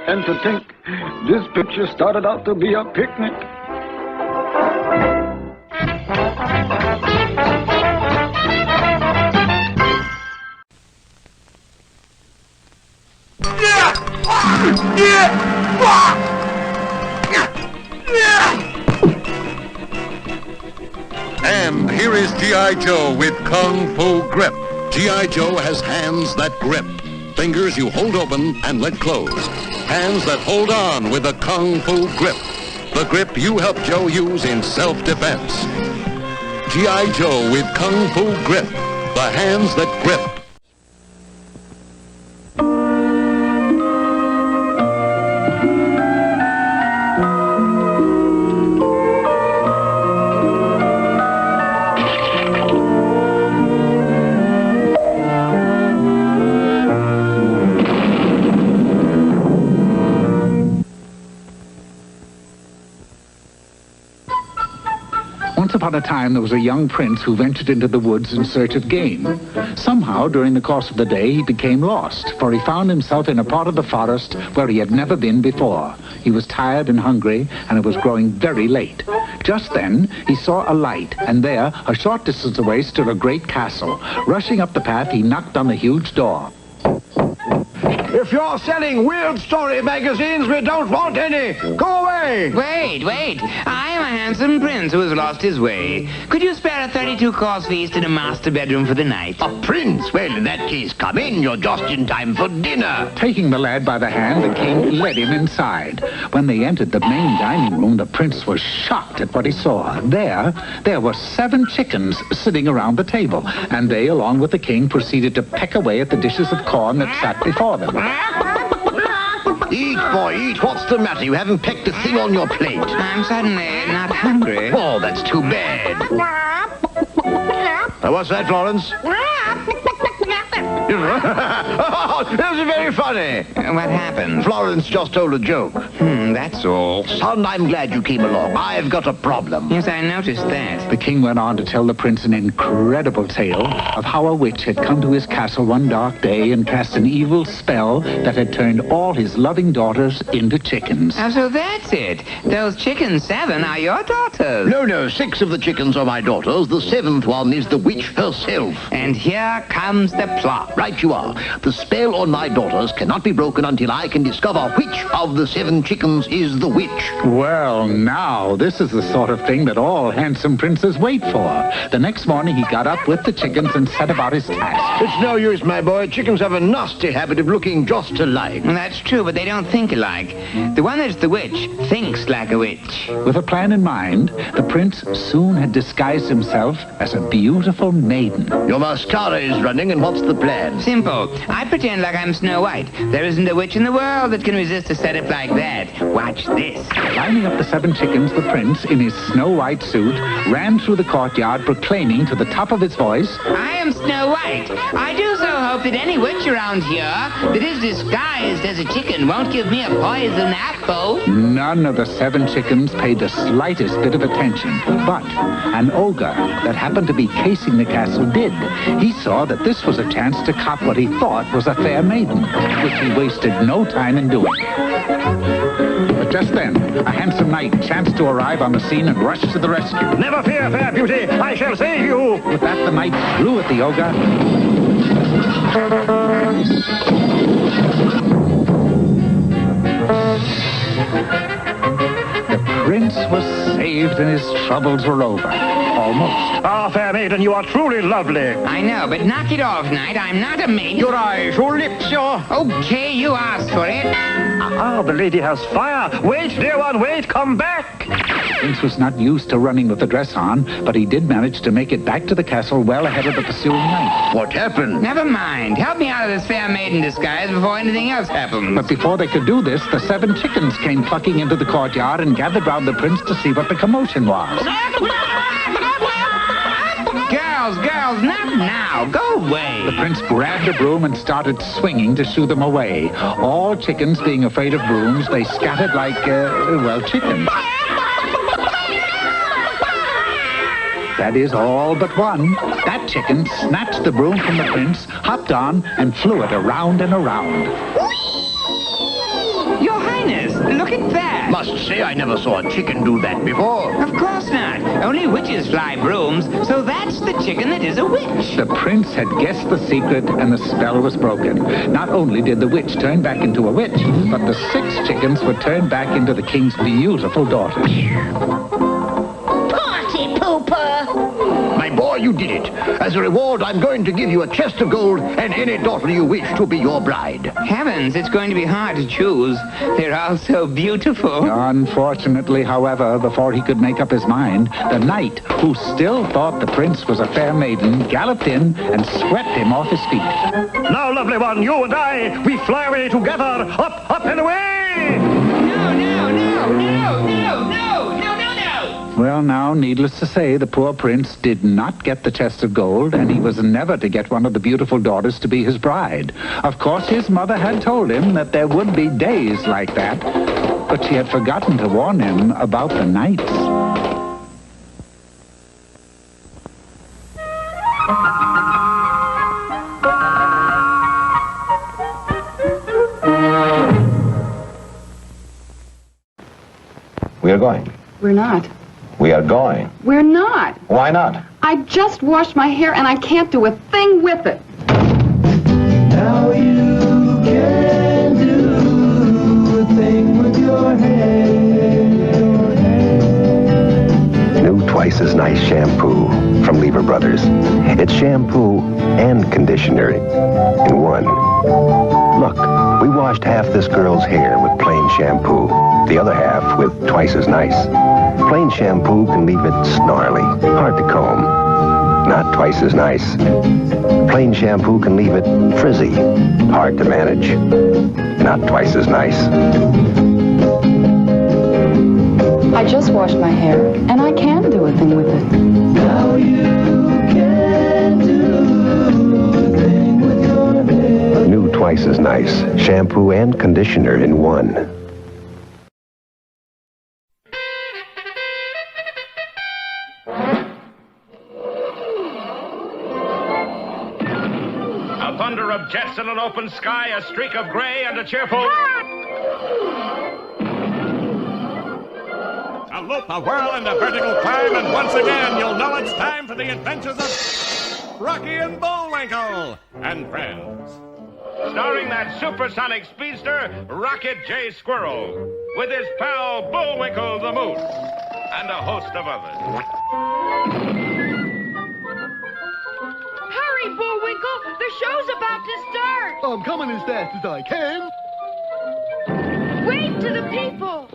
And to think, this picture started out to be a picnic. And here is G.I. Joe with Kung Fu Grip. G.I. Joe has hands that grip. Fingers you hold open and let close. Hands that hold on with a Kung Fu Grip. The grip you help Joe use in self-defense. G.I. Joe with Kung Fu Grip. The hands that grip. Once upon a time, there was a young prince who ventured into the woods in search of game. Somehow, during the course of the day, he became lost, for he found himself in a part of the forest where he had never been before. He was tired and hungry, and it was growing very late. Just then, he saw a light, and there, a short distance away, stood a great castle. Rushing up the path, he knocked on the huge door. If you're selling weird story magazines, we don't want any. Go away. Wait. I am a handsome prince who has lost his way. Could you spare a 32-course feast in a master bedroom for the night? A prince? Well, in that case, come in. You're just in time for dinner. Taking the lad by the hand, the king led him inside. When they entered the main dining room, the prince was shocked at what he saw. There were 7 chickens sitting around the table, and they, along with the king, proceeded to peck away at the dishes of corn that sat before them. Eat, boy, eat. What's the matter? You haven't pecked a thing on your plate. I'm suddenly not hungry. Oh, that's too bad. What's that, Florence? That was very funny. What happened? Florence just told a joke. That's all. Son, I'm glad you came along. I've got a problem. Yes, I noticed that. The king went on to tell the prince an incredible tale of how a witch had come to his castle one dark day and cast an evil spell that had turned all his loving daughters into chickens. Oh, so that's it. Those chickens 7 are your daughters. No, 6 of the chickens are my daughters. The 7th one is the witch herself. And here comes the plot. Right you are. The spell on my daughters cannot be broken until I can discover which of the 7 chickens is the witch. Well, now, this is the sort of thing that all handsome princes wait for. The next morning, he got up with the chickens and set about his task. It's no use, my boy. Chickens have a nasty habit of looking just alike. Well, that's true, but they don't think alike. The one that's the witch thinks like a witch. With a plan in mind, the prince soon had disguised himself as a beautiful maiden. Your mascara is running, and what's the plan? Simple. I pretend like I'm Snow White. There isn't a witch in the world that can resist a setup like that. Watch this. Lining up the 7 chickens, the prince, in his Snow White suit, ran through the courtyard proclaiming to the top of his voice, I am Snow White. I do so hope that any witch around here that is disguised as a chicken won't give me a poison apple. None of the 7 chickens paid the slightest bit of attention. But an ogre that happened to be casing the castle did. He saw that this was a chance to cop what he thought was a fair maiden, which he wasted no time in doing. But just then, a handsome knight chanced to arrive on the scene and rushed to the rescue. Never fear, fair beauty. I shall save you. With that, the knight flew at the ogre. The prince was saved and his troubles were over. Almost. Ah, fair maiden, you are truly lovely. I know, but knock it off, knight. I'm not a maiden. Your eyes, your lips, your... Okay, you asked for it. Ah, the lady has fire. Wait, dear one, wait, come back. The prince was not used to running with the dress on, but he did manage to make it back to the castle well ahead of the pursuing knight. What happened? Never mind. Help me out of this fair maiden disguise before anything else happens. But before they could do this, the 7 chickens came clucking into the courtyard and gathered round the prince to see what the commotion was. Girls, not now. Go away. The prince grabbed a broom and started swinging to shoo them away. All chickens being afraid of brooms, they scattered like, chickens. That is all but one. That chicken snatched the broom from the prince, hopped on, and flew it around and around. Your Highness, look at that. Must say I never saw a chicken do that before. Of course not. Only witches fly brooms, so that's the chicken that is a witch. The prince had guessed the secret, and the spell was broken. Not only did the witch turn back into a witch, but the 6 chickens were turned back into the king's beautiful daughters. Party pooper! My boy, you did it. As a reward, I'm going to give you a chest of gold and any daughter you wish to be your bride. Heavens, it's going to be hard to choose. They're all so beautiful. Unfortunately, however, before he could make up his mind, the knight, who still thought the prince was a fair maiden, galloped in and swept him off his feet. Now, lovely one, you and I, we fly away together, up and away! No. Well, now, needless to say, the poor prince did not get the chest of gold, and he was never to get one of the beautiful daughters to be his bride. Of course, his mother had told him that there would be days like that, but she had forgotten to warn him about the nights. We are going. We're not. We are going. We're not. Why not? I just washed my hair and I can't do a thing with it. Now you can Twice as Nice shampoo from Lever Brothers. It's shampoo and conditioner in one. Look, we washed half this girl's hair with plain shampoo, the other half with Twice as Nice. Plain shampoo can leave it snarly, hard to comb. Not Twice as Nice. Plain shampoo can leave it frizzy, hard to manage. Not Twice as Nice. I just washed my hair, and I can do a thing with it. Now you can do a thing with your hair. New Twice as Nice. Shampoo and conditioner in one. A thunder of jets in an open sky, a streak of gray, and a cheerful... A loop, a whirl, and a vertical climb, and once again you'll know it's time for the adventures of Rocky and Bullwinkle and Friends. Starring that supersonic speedster, Rocket J. Squirrel, with his pal Bullwinkle the Moose, and a host of others. Hurry, Bullwinkle! The show's about to start! I'm coming as fast as I can. Wave to the people!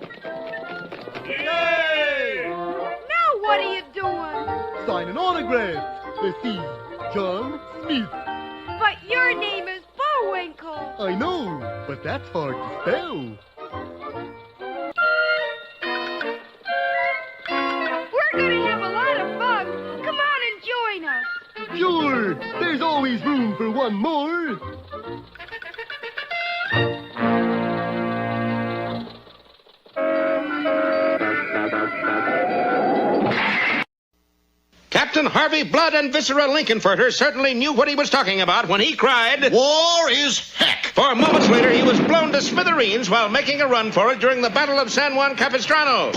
Yay! Now what are you doing? Signing autographs. Let's see. John Smith. But your name is Bullwinkle. I know, but that's hard to spell. We're gonna have a lot of fun. Come on and join us. Sure, there's always room for one more. Captain Harvey Blood and Viscera Lincolnfurter certainly knew what he was talking about when he cried, "War is heck!" For moments later, he was blown to smithereens while making a run for it during the Battle of San Juan Capistrano.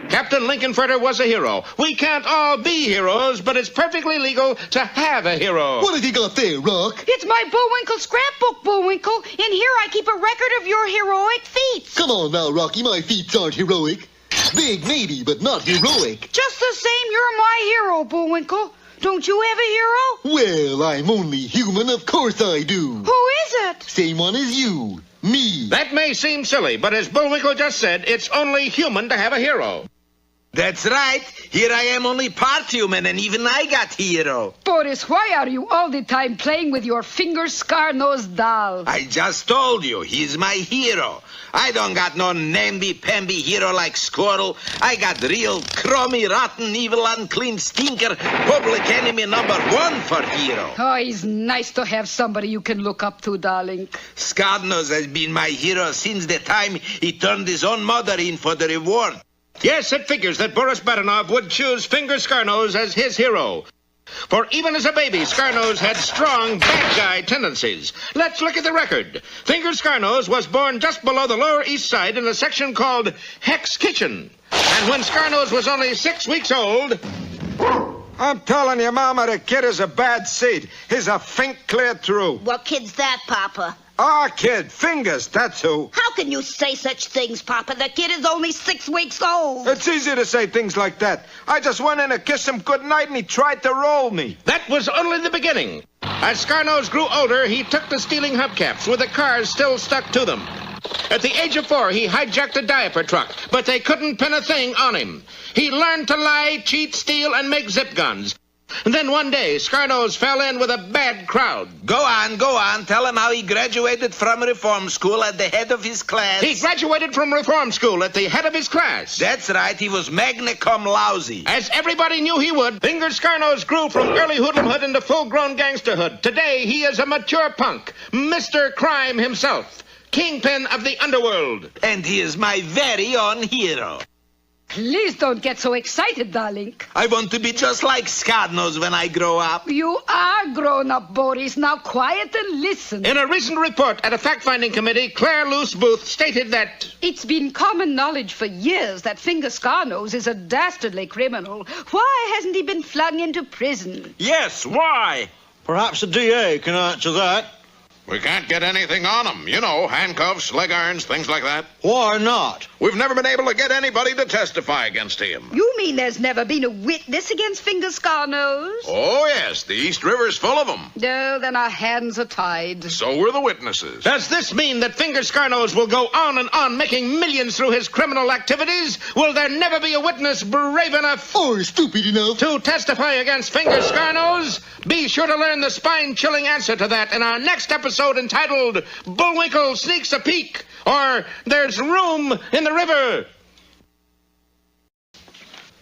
Captain Lincolnfurter was a hero. We can't all be heroes, but it's perfectly legal to have a hero. What have you got there, Rock? It's my Bullwinkle scrapbook, Bullwinkle. In here I keep a record of your heroic feats. Come on now, Rocky. My feats aren't heroic. Big, maybe, but not heroic. Just the same, you're my hero, Bullwinkle. Don't you have a hero? Well, I'm only human, of course I do. Who is it? Same one as you. Me. That may seem silly, but as Bullwinkle just said, it's only human to have a hero. That's right. Here I am only part human, and even I got hero. Boris, why are you all the time playing with your finger scar-nosed doll? I just told you, he's my hero. I don't got no namby-pamby hero like Squirrel. I got real crummy, rotten, evil, unclean stinker, public enemy #1 for hero. Oh, it's nice to have somebody you can look up to, darling. Scarnose has been my hero since the time he turned his own mother in for the reward. Yes, it figures that Boris Badenov would choose Finger Scarnose as his hero. For even as a baby, Scarnose had strong bad guy tendencies. Let's look at the record. Finger Scarnose was born just below the Lower East Side in a section called Heck's Kitchen. And when Scarnose was only 6 weeks old... I'm telling you, Mama, the kid is a bad seed. He's a fink clear through. What kid's that, Papa? Our kid, Fingers, that's who. How can you say such things, Papa? The kid is only 6 weeks old. It's easy to say things like that. I just went in to kiss him goodnight and he tried to roll me. That was only the beginning. As Scarnose grew older, he took to stealing hubcaps with the cars still stuck to them. At the age of 4, he hijacked a diaper truck, but they couldn't pin a thing on him. He learned to lie, cheat, steal, and make zip guns. And then one day, Scarnose fell in with a bad crowd. Go on. Tell him how he graduated from reform school at the head of his class. He graduated from reform school at the head of his class. That's right. He was magna cum lousy. As everybody knew he would, Finger Scarnose grew from early hoodlumhood into full-grown gangsterhood. Today, he is a mature punk, Mr. Crime himself, kingpin of the underworld. And he is my very own hero. Please don't get so excited, darling. I want to be just like Scarnose when I grow up. You are grown up, Boris. Now quiet and listen. In a recent report at a fact-finding committee, Claire Luce Booth stated that... It's been common knowledge for years that Finger Scarnose is a dastardly criminal. Why hasn't he been flung into prison? Yes, why? Perhaps the DA can answer that. We can't get anything on them. You know, handcuffs, leg irons, things like that. Why not? We've never been able to get anybody to testify against him. You mean there's never been a witness against Finger Scar-Nose? Oh, yes. The East River's full of them. No, then our hands are tied. So were the witnesses. Does this mean that Finger Scar-Nose will go on and on making millions through his criminal activities? Will there never be a witness brave enough or stupid enough to testify against Finger Scar-Nose? Be sure to learn the spine-chilling answer to that in our next episode entitled Bullwinkle Sneaks a Peek, or There's Room in the River.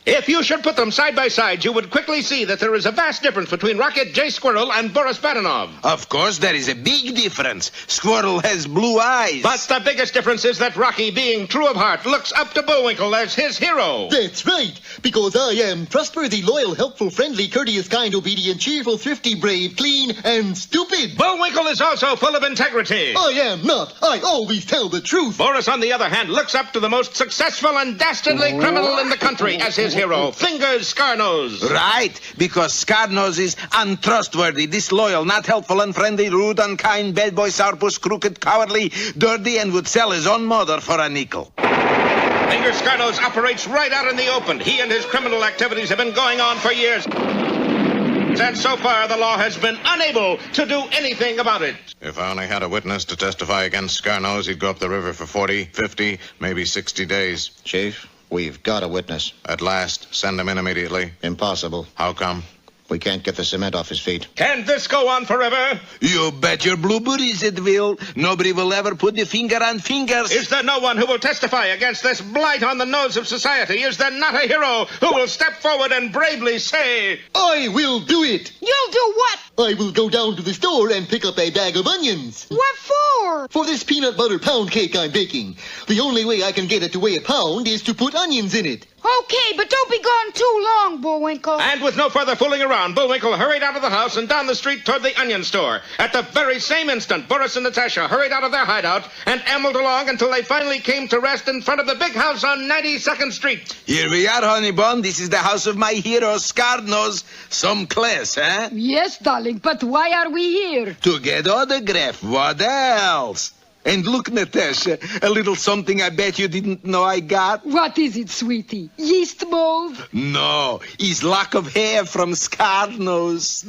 If you should put them side by side, you would quickly see that there is a vast difference between Rocket J. Squirrel and Boris Badenov. Of course, there is a big difference. Squirrel has blue eyes. But the biggest difference is that Rocky, being true of heart, looks up to Bullwinkle as his hero. That's right, because I am trustworthy, loyal, helpful, friendly, courteous, kind, obedient, cheerful, thrifty, brave, clean, and stupid. Bullwinkle is also full of integrity. I am not. I always tell the truth. Boris, on the other hand, looks up to the most successful and dastardly criminal in the country as his hero, Finger Scar-Nose. Right, because Scar-Nose is untrustworthy, disloyal, not helpful, unfriendly, rude, unkind, bad boy, sourpuss, crooked, cowardly, dirty, and would sell his own mother for a nickel. Finger Scar-Nose operates right out in the open. He and his criminal activities have been going on for years. And so far, the law has been unable to do anything about it. If I only had a witness to testify against Scar-Nose, he'd go up the river for 40, 50, maybe 60 days. Chief, we've got a witness. At last. Send him in immediately. Impossible. How come? We can't get the cement off his feet. Can this go on forever? You bet your blue booties it will. Nobody will ever put the finger on fingers. Is there no one who will testify against this blight on the nose of society? Is there not a hero who will step forward and bravely say, I will do it. You'll do what? I will go down to the store and pick up a bag of onions. What for? For this peanut butter pound cake I'm baking. The only way I can get it to weigh a pound is to put onions in it. Okay, but don't be gone too long, Bullwinkle. And with no further fooling around, Bullwinkle hurried out of the house and down the street toward the onion store. At the very same instant, Boris and Natasha hurried out of their hideout and ambled along until they finally came to rest in front of the big house on 92nd Street. Here we are, honey bun. This is the house of my hero, Scar-Nose. Some class, eh? Yes, darling, but why are we here? To get autograph. What else? And look, Natasha, a little something I bet you didn't know I got. What is it, sweetie? Yeast mold? No, his lock of hair from Scar-Nose.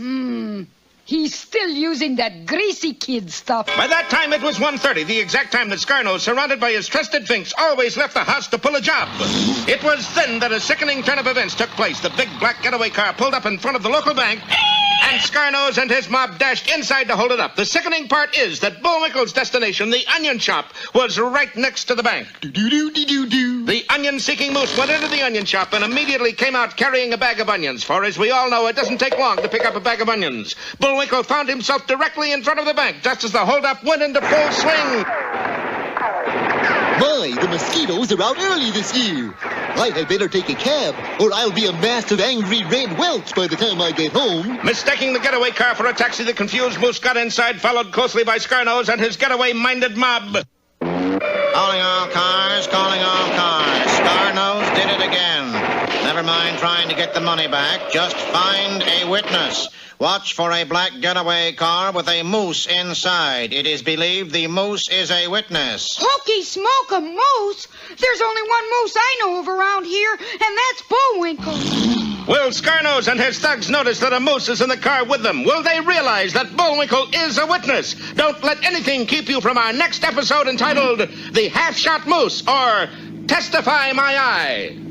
He's still using that greasy kid stuff. By that time, it was 1:30, the exact time that Scar-Nose, surrounded by his trusted finks, always left the house to pull a job. It was then that a sickening turn of events took place. The big black getaway car pulled up in front of the local bank, and Scar-Nose and his mob dashed inside to hold it up. The sickening part is that Bullwinkle's destination, the onion shop, was right next to the bank. The onion-seeking moose went into the onion shop and immediately came out carrying a bag of onions, for as we all know, it doesn't take long to pick up a bag of onions. Bullwinkle found himself directly in front of the bank just as the holdup went into full swing. My, the mosquitoes are out early this year. I had better take a cab, or I'll be a massive angry red welch by the time I get home. Mistaking the getaway car for a taxi, the confused moose got inside, followed closely by Scar-Nose and his getaway-minded mob. Calling all cars, calling all cars. Scar-Nose did it again. Never mind trying to get the money back. Just find a witness. Watch for a black getaway car with a moose inside. It is believed the moose is a witness. Hokey smoke, a moose? There's only one moose I know of around here, and that's Bullwinkle. Will Scar-Nose and his thugs notice that a moose is in the car with them? Will they realize that Bullwinkle is a witness? Don't let anything keep you from our next episode entitled The Half-Shot Moose, or Testify My Eye.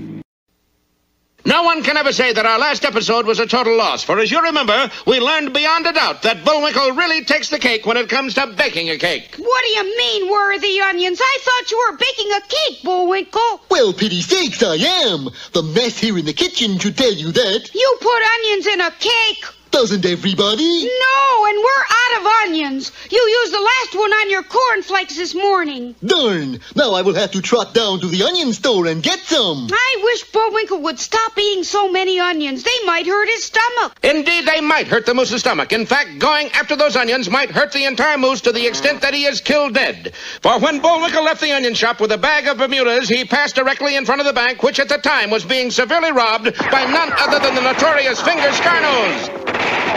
No one can ever say that our last episode was a total loss, for as you remember, we learned beyond a doubt that Bullwinkle really takes the cake when it comes to baking a cake. What do you mean, where are the onions? I thought you were baking a cake, Bullwinkle. Well, pity sakes, I am. The mess here in the kitchen should tell you that. You put onions in a cake. Doesn't everybody? No, and we're out of onions. You used the last one on your cornflakes this morning. Darn. Now I will have to trot down to the onion store and get some. I wish Bullwinkle would stop eating so many onions. They might hurt his stomach. Indeed, they might hurt the moose's stomach. In fact, going after those onions might hurt the entire moose to the extent that he is killed dead. For when Bullwinkle left the onion shop with a bag of Bermudas, he passed directly in front of the bank, which at the time was being severely robbed by none other than the notorious Finger Scar-Nose.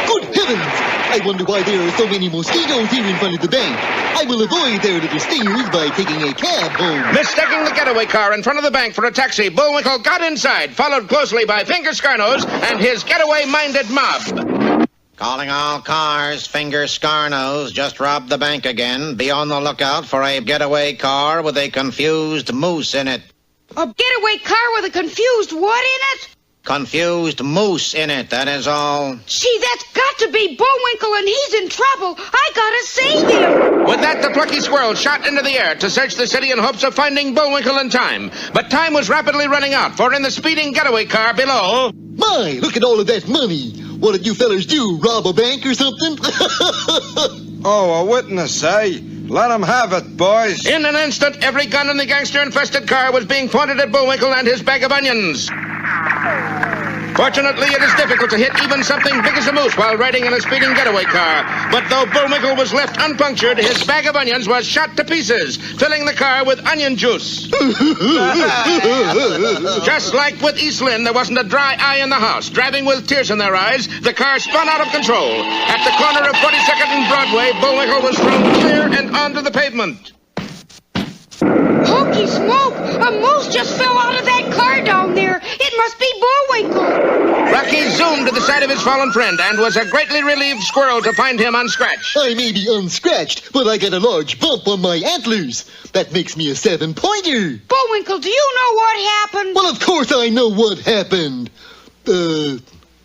Good heavens! I wonder why there are so many mosquitoes here in front of the bank. I will avoid their little stingers by taking a cab home. Mistaking the getaway car in front of the bank for a taxi, Bullwinkle got inside, followed closely by Finger Scarnose and his getaway-minded mob. Calling all cars, Finger Scarnose just robbed the bank again. Be on the lookout for a getaway car with a confused moose in it. A getaway car with a confused what in it? Confused moose in it, that is all. Gee, that's got to be Bullwinkle, and he's in trouble. I gotta save him. With that, the plucky squirrel shot into the air to search the city in hopes of finding Bullwinkle in time. But time was rapidly running out, for in the speeding getaway car below... My, look at all of that money. What did you fellers do, rob a bank or something? Oh, a witness, eh? Let him have it, boys. In an instant, every gun in the gangster-infested car was being pointed at Bullwinkle and his bag of onions. Fortunately, it is difficult to hit even something big as a moose while riding in a speeding getaway car. But though Bullwinkle was left unpunctured, his bag of onions was shot to pieces, filling the car with onion juice. Just like with East Lynn, there wasn't a dry eye in the house. Driving with tears in their eyes, the car spun out of control. At the corner of 42nd and Broadway, Bullwinkle was thrown clear and onto the pavement. Hokey smoke! A moose just fell out of that car down there. It must be Bullwinkle. Rocky zoomed to the side of his fallen friend and was a greatly relieved squirrel to find him unscratched. I may be unscratched, but I got a large bump on my antlers. That makes me a 7-pointer. Bullwinkle, do you know what happened? Well, of course I know what happened.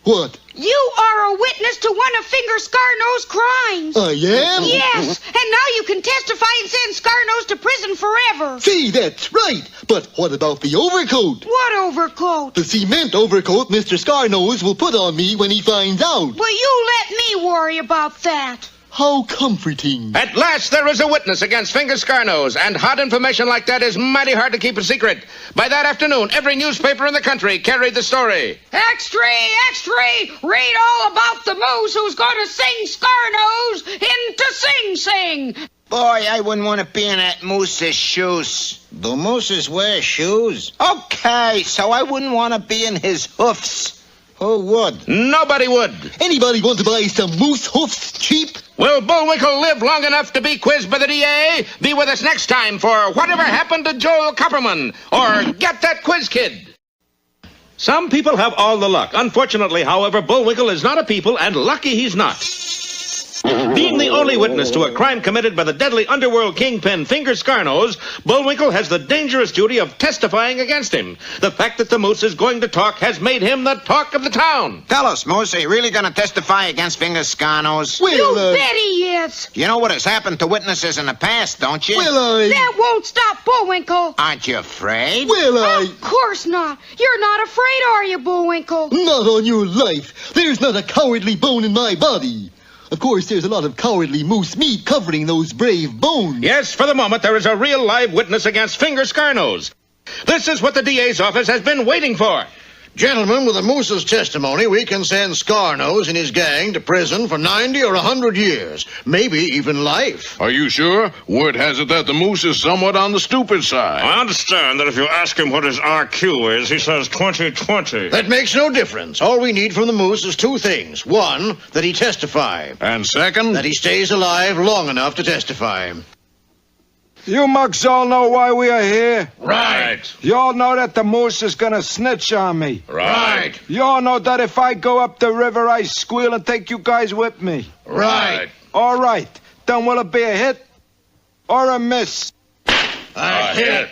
What? You are a witness to one of Finger Scarnose's crimes. I am? Yes, and now you can testify and send Scarnose to prison forever. See, that's right. But what about the overcoat? What overcoat? The cement overcoat Mr. Scarnose will put on me when he finds out. Will you let me worry about that? How comforting. At last, there is a witness against Finger Scarnose, and hot information like that is mighty hard to keep a secret. By that afternoon, every newspaper in the country carried the story. Extra, extra, read all about the moose who's going to sing Scarnose into Sing Sing. Boy, I wouldn't want to be in that moose's shoes. Do mooses wear shoes? Okay, so I wouldn't want to be in his hoofs. Who would? Nobody would. Anybody want to buy some moose hoofs cheap? Will Bullwinkle live long enough to be quizzed by the DA? Be with us next time for Whatever Happened to Joel Copperman or Get That Quiz Kid. Some people have all the luck. Unfortunately, however, Bullwinkle is not a people, and lucky he's not. Being the only witness to a crime committed by the deadly underworld kingpin Finger Scarnose, Bullwinkle has the dangerous duty of testifying against him. The fact that the moose is going to talk has made him the talk of the town. Tell us, Moose, are you really going to testify against Finger Scarnose? You bet he is. You know what has happened to witnesses in the past, don't you? That won't stop Bullwinkle. Aren't you afraid? Of course not. You're not afraid, are you, Bullwinkle? Not on your life. There's not a cowardly bone in my body. Of course, there's a lot of cowardly moose meat covering those brave bones. Yes, for the moment, there is a real live witness against Finger Scarnose. This is what the DA's office has been waiting for. Gentlemen, with the moose's testimony, we can send Scarnose and his gang to prison for 90 or 100 years, maybe even life. Are you sure? Word has it that the moose is somewhat on the stupid side. I understand that if you ask him what his IQ is, he says 20/20. That makes no difference. All we need from the moose is two things. One, that he testify. And second? That he stays alive long enough to testify. You mugs all know why we are here? Right. You all know that the moose is gonna snitch on me? Right. You all know that if I go up the river, I squeal and take you guys with me? Right. All right. Then will it be a hit or a miss? A hit.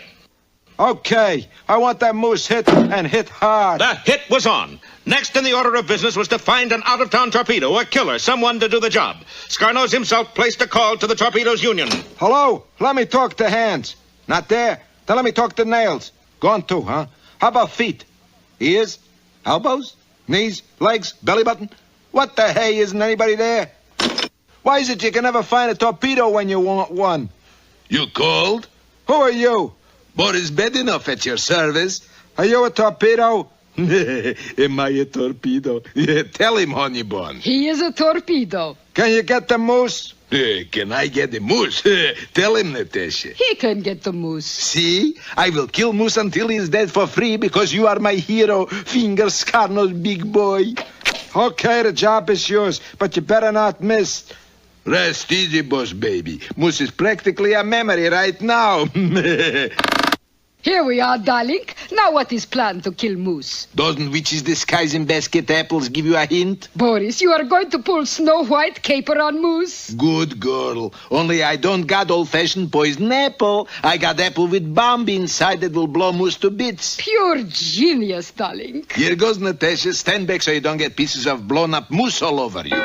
Okay. I want that moose hit and hit hard. The hit was on. Next in the order of business was to find an out-of-town torpedo, a killer, someone to do the job. Scarnose himself placed a call to the Torpedoes Union. Hello? Let me talk to hands. Not there? Then let me talk to nails. Gone too, huh? How about feet? Ears? Elbows? Knees? Legs? Belly button? What the hey, isn't anybody there? Why is it you can never find a torpedo when you want one? You called? Who are you? Boris Bedinoff at your service. Are you a torpedo? Am I a torpedo? Tell him, honey bun. He is a torpedo. Can you get the moose? Can I get the moose? Tell him, Natasha. He can get the moose. See? I will kill moose until he is dead for free because you are my hero, Finger Scarnose, big boy. Okay, the job is yours, but you better not miss. Rest easy, boss baby. Moose is practically a memory right now. Here we are, darling. Now what is planned to kill Moose? Doesn't witches disguise in basket apples give you a hint? Boris, you are going to pull Snow White caper on Moose? Good girl. Only I don't got old-fashioned poison apple. I got apple with bomb inside that will blow Moose to bits. Pure genius, darling. Here goes Natasha. Stand back so you don't get pieces of blown-up moose all over you.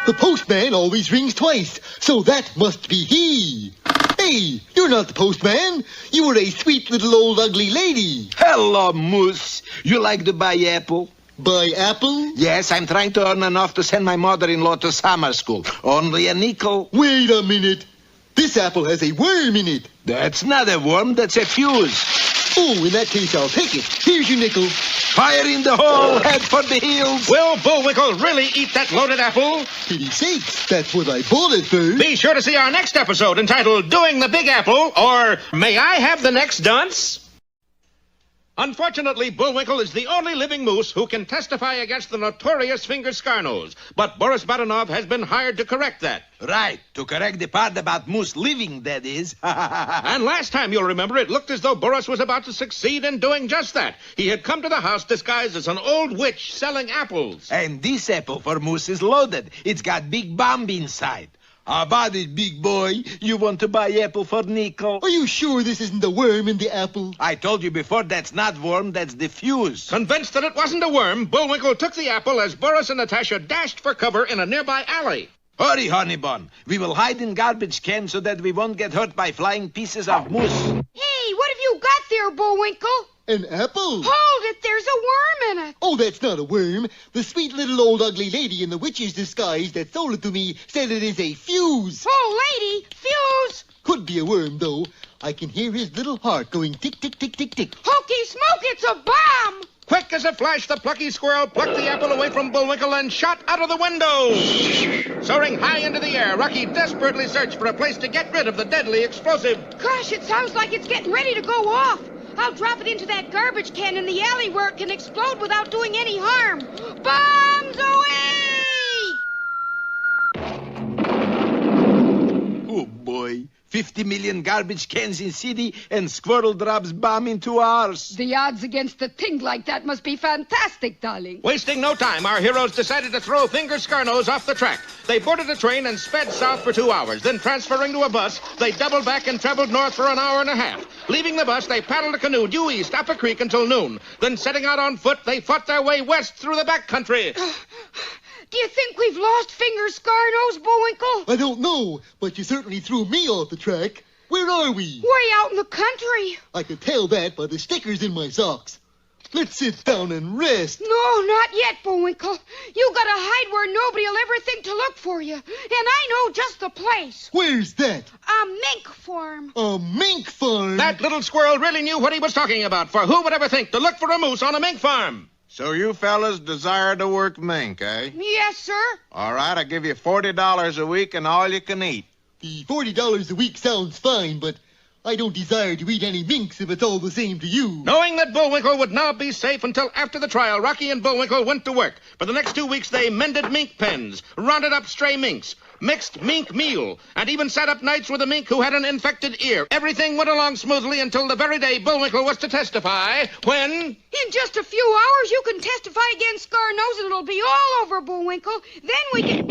The postman always rings twice, so that must be he. Hey, you're not the postman. You were a sweet little old ugly lady. Hello, Moose. You like to buy apple? Buy apple? Yes, I'm trying to earn enough to send my mother-in-law to summer school. Only a nickel. Wait a minute. This apple has a worm in it. That's not a worm, that's a fuse. Oh, in that case, I'll take it. Here's your nickel. Fire in the hole, head for the hills. Will Bullwinkle really eat that loaded apple? Pity sakes, that's what I bought it for. Be sure to see our next episode entitled Doing the Big Apple, or May I Have the Next Dunce? Unfortunately, Bullwinkle is the only living moose who can testify against the notorious Finger Scarnose. But Boris Badenov has been hired to correct that. Right, to correct the part about moose living, that is. And last time, you'll remember, it looked as though Boris was about to succeed in doing just that. He had come to the house disguised as an old witch selling apples. And this apple for moose is loaded. It's got big bomb inside. How about it, big boy? You want to buy apple for nickel? Are you sure this isn't the worm in the apple? I told you before, that's not worm, that's the fuse. Convinced that it wasn't a worm, Bullwinkle took the apple as Boris and Natasha dashed for cover in a nearby alley. Hurry, honey bun. We will hide in garbage cans so that we won't get hurt by flying pieces of moose. Hey, what have you got there, Bullwinkle? An apple? Hold it, there's a worm in it. Oh, that's not a worm. The sweet little old ugly lady in the witch's disguise that sold it to me said it is a fuse. Oh, lady, fuse. Could be a worm, though. I can hear his little heart going tick, tick, tick, tick, tick. Hokey smoke, it's a bomb. Quick as a flash, the plucky squirrel plucked the apple away from Bullwinkle and shot out of the window. Soaring high into the air, Rocky desperately searched for a place to get rid of the deadly explosive. Gosh, it sounds like it's getting ready to go off. I'll drop it into that garbage can in the alley where it can explode without doing any harm. Bombs away! Oh, boy. 50 million garbage cans in city, and squirrel drops bomb into ours. The odds against a thing like that must be fantastic, darling. Wasting no time, our heroes decided to throw Finger Scarnose off the track. They boarded a train and sped south for 2 hours. Then, transferring to a bus, they doubled back and traveled north for an hour and a half. Leaving the bus, they paddled a canoe due east up a creek until noon. Then, setting out on foot, they fought their way west through the back country. Do you think we've lost Finger Scarnose, Bullwinkle? I don't know, but you certainly threw me off the track. Where are we? Way out in the country. I could tell that by the stickers in my socks. Let's sit down and rest. No, not yet, Bullwinkle. You gotta hide where nobody'll ever think to look for you. And I know just the place. Where's that? A mink farm. A mink farm? That little squirrel really knew what he was talking about, for who would ever think to look for a moose on a mink farm? So you fellas desire to work mink, eh? Yes, sir. All right, I'll give you $40 a week and all you can eat. The $40 a week sounds fine, but I don't desire to eat any minks if it's all the same to you. Knowing that Bullwinkle would not be safe until after the trial, Rocky and Bullwinkle went to work. For the next 2 weeks, they mended mink pens, rounded up stray minks, mixed mink meal, and even sat up nights with a mink who had an infected ear. Everything went along smoothly until the very day Bullwinkle was to testify, when... In just a few hours, you can testify against Scarnose, and it'll be all over, Bullwinkle. Then we can...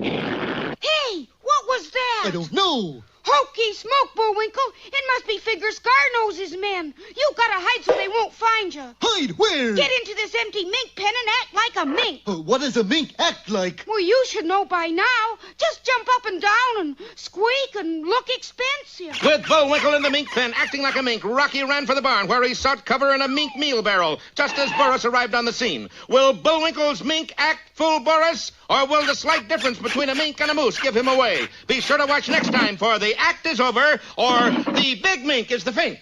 Hey, what was that? I don't know. Hokey smoke, Bullwinkle. It must be Finger Scarnose's men. You gotta hide so they won't find you. Hide where? Get into this empty mink pen and act like a mink. What does a mink act like? Well, you should know by now. Just jump up and down and squeak and look expensive. With Bullwinkle in the mink pen acting like a mink, Rocky ran for the barn where he sought cover in a mink meal barrel, just as Boris arrived on the scene. Will Bullwinkle's mink act fool Boris? Or will the slight difference between a mink and a moose give him away? Be sure to watch next time for The Act is Over, or The Big Mink is the Fink.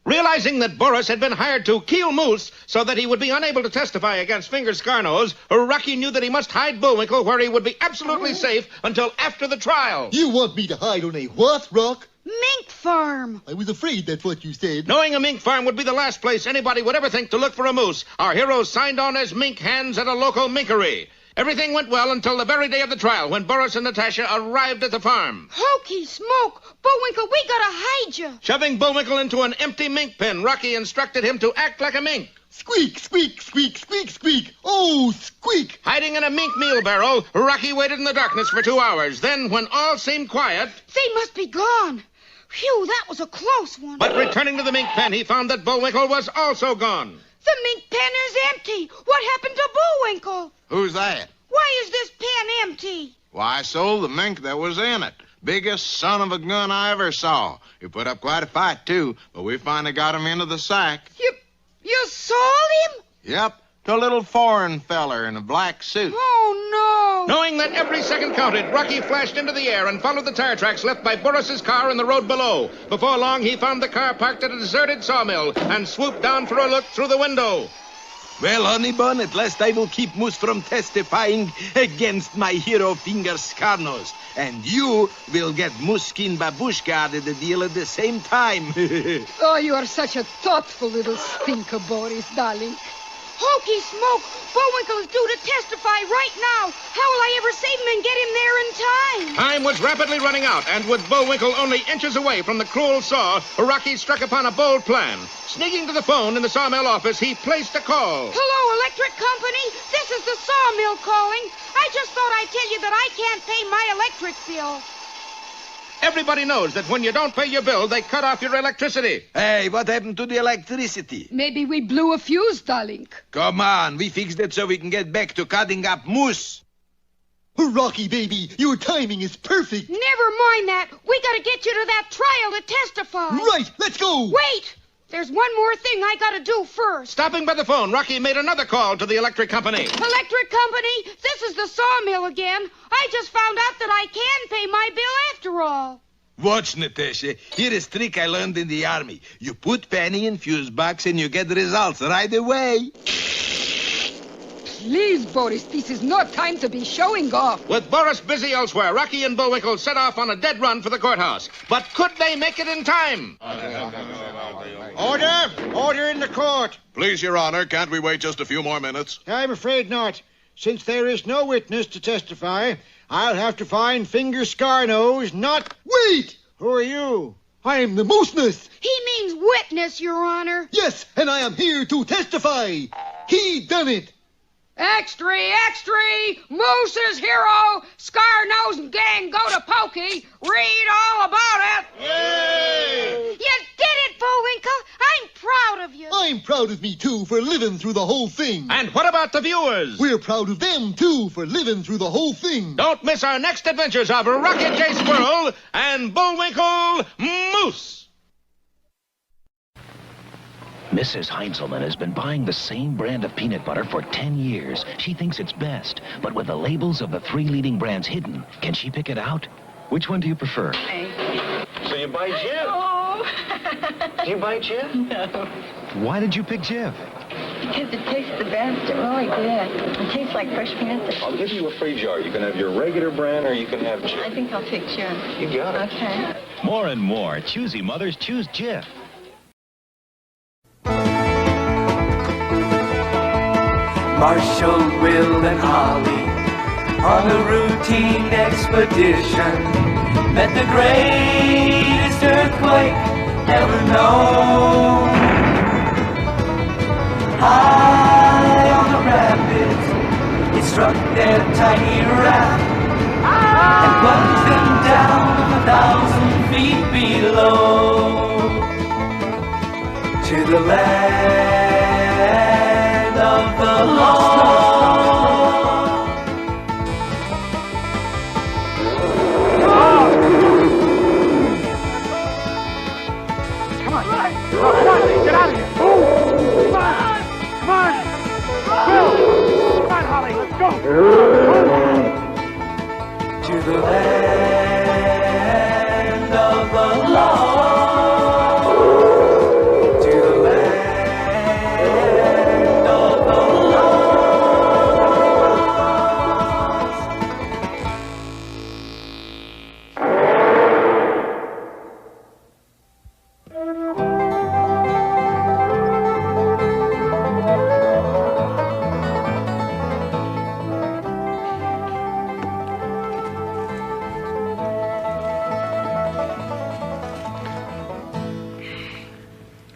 Realizing that Boris had been hired to kill Moose so that he would be unable to testify against Finger Scarnose, Rocky knew that he must hide Bullwinkle where he would be absolutely safe until after the trial. You want me to hide on a what, Rock? Mink farm. I was afraid that's what you said. Knowing a mink farm would be the last place anybody would ever think to look for a moose, our heroes signed on as mink hands at a local minkery. Everything went well until the very day of the trial when Boris and Natasha arrived at the farm. Hokey smoke! Bullwinkle, we gotta hide you. Shoving Bullwinkle into an empty mink pen, Rocky instructed him to act like a mink. Squeak, squeak, squeak, squeak, squeak. Oh, squeak. Hiding in a mink meal barrel, Rocky waited in the darkness for 2 hours. Then, when all seemed quiet... They must be gone. Phew, that was a close one. But returning to the mink pen, he found that Bullwinkle was also gone. The mink pen is empty. What happened to Bullwinkle? Who's that? Why is this pen empty? Why, I sold the mink that was in it. Biggest son of a gun I ever saw. He put up quite a fight, too, but we finally got him into the sack. You sold him? Yep, to a little foreign feller in a black suit. Oh, no. Knowing that every second counted, Rocky flashed into the air and followed the tire tracks left by Boris's car in the road below. Before long, he found the car parked at a deserted sawmill and swooped down for a look through the window. Well, honey bun, at last I will keep Moose from testifying against my hero Finger Scarnose. And you will get Moose Skin Babushka out of the deal at the same time. Oh, you are such a thoughtful little stinker, Boris, darling. Hokey smoke! Bullwinkle is due to testify right now. How will I ever save him and get him there in time? Time was rapidly running out, and with Bullwinkle only inches away from the cruel saw, Rocky struck upon a bold plan. Sneaking to the phone in the sawmill office, he placed a call. Hello, electric company. This is the sawmill calling. I just thought I'd tell you that I can't pay my electric bill. Everybody knows that when you don't pay your bill, they cut off your electricity. Hey, what happened to the electricity? Maybe we blew a fuse, darling. Come on, we fixed it so we can get back to cutting up moose. Rocky, baby, your timing is perfect. Never mind that. We gotta get you to that trial to testify. Right, let's go. Wait! There's one more thing I gotta do first. Stopping by the phone, Rocky made another call to the electric company. Electric company, this is the sawmill again. I just found out that I can pay my bill after all. Watch, Natasha. Here is a trick I learned in the army. You put penny in fuse box and you get the results right away. Please, Boris, this is not time to be showing off. With Boris busy elsewhere, Rocky and Bullwinkle set off on a dead run for the courthouse. But could they make it in time? Order! Order in the court. Please, Your Honor, can't we wait just a few more minutes? I'm afraid not. Since there is no witness to testify, I'll have to find Finger Scarnose, not... Wait! Who are you? I am the Mooseness. He means witness, Your Honor. Yes, and I am here to testify. He done it. Extra, extra! Moose's hero, Scar-Nose and gang go to Pokey. Read all about it. Yay! You did it, Bullwinkle. I'm proud of you. I'm proud of me, too, for living through the whole thing. And what about the viewers? We're proud of them, too, for living through the whole thing. Don't miss our next adventures of Rocket J. Squirrel and Bullwinkle Moose. Mrs. Heinzelman has been buying the same brand of peanut butter for 10 years. She thinks it's best, but with the labels of the 3 leading brands hidden, can she pick it out? Which one do you prefer? So you buy Jif? Oh. Do you buy Jif? No. Why did you pick Jif? Because it tastes the best. It really did. It tastes like fresh peanuts. I'll give you a free jar. You can have your regular brand or you can have Jif. I think I'll take Jif. You got it. Okay. More and more choosy mothers choose Jif. Marshall, Will, and Holly on a routine expedition met the greatest earthquake ever known. High on the rapids, it struck their tiny raft and plunged them down 1,000 feet below to the land of the lost. Come on, get out of here. Come on. Will, come on, Holly, let's go. To the land of the lost.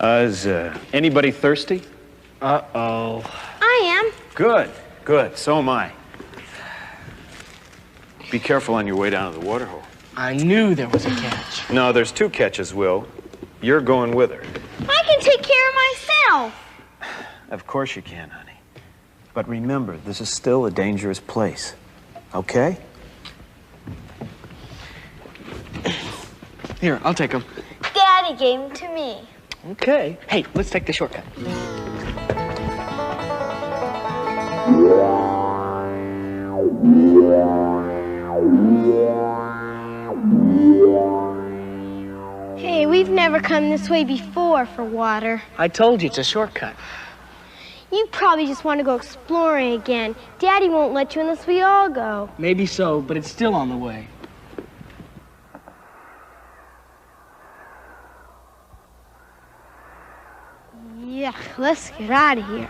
Is anybody thirsty? Uh-oh. I am. Good, good. So am I. Be careful on your way down to the water hole. I knew there was a catch. No, there's 2 catches, Will. You're going with her. I can take care of myself. Of course you can, honey. But remember, this is still a dangerous place. Okay? Here, I'll take them. Daddy gave them to me. Okay. Hey, let's take the shortcut. Hey, we've never come this way before for water. I told you it's a shortcut. You probably just want to go exploring again. Daddy won't let you unless we all go. Maybe so, but it's still on the way. Yuck, let's get out of here.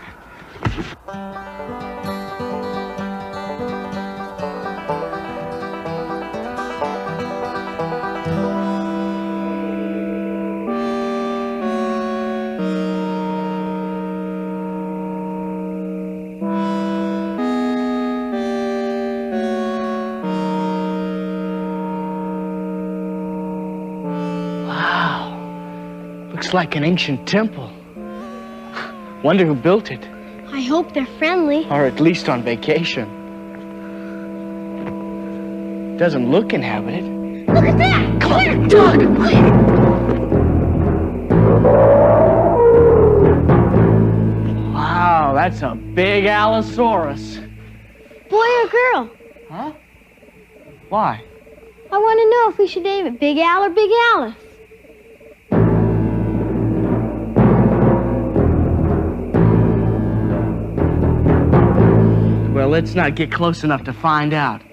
Wow. Looks like an ancient temple. Wonder who built it. I hope they're friendly. Or at least on vacation. Doesn't look inhabited. Look at that! Come on, Doug! Wow, that's a big Allosaurus. Boy or girl? Huh? Why? I want to know if we should name it Big Al or Big Alice. Well, let's not get close enough to find out.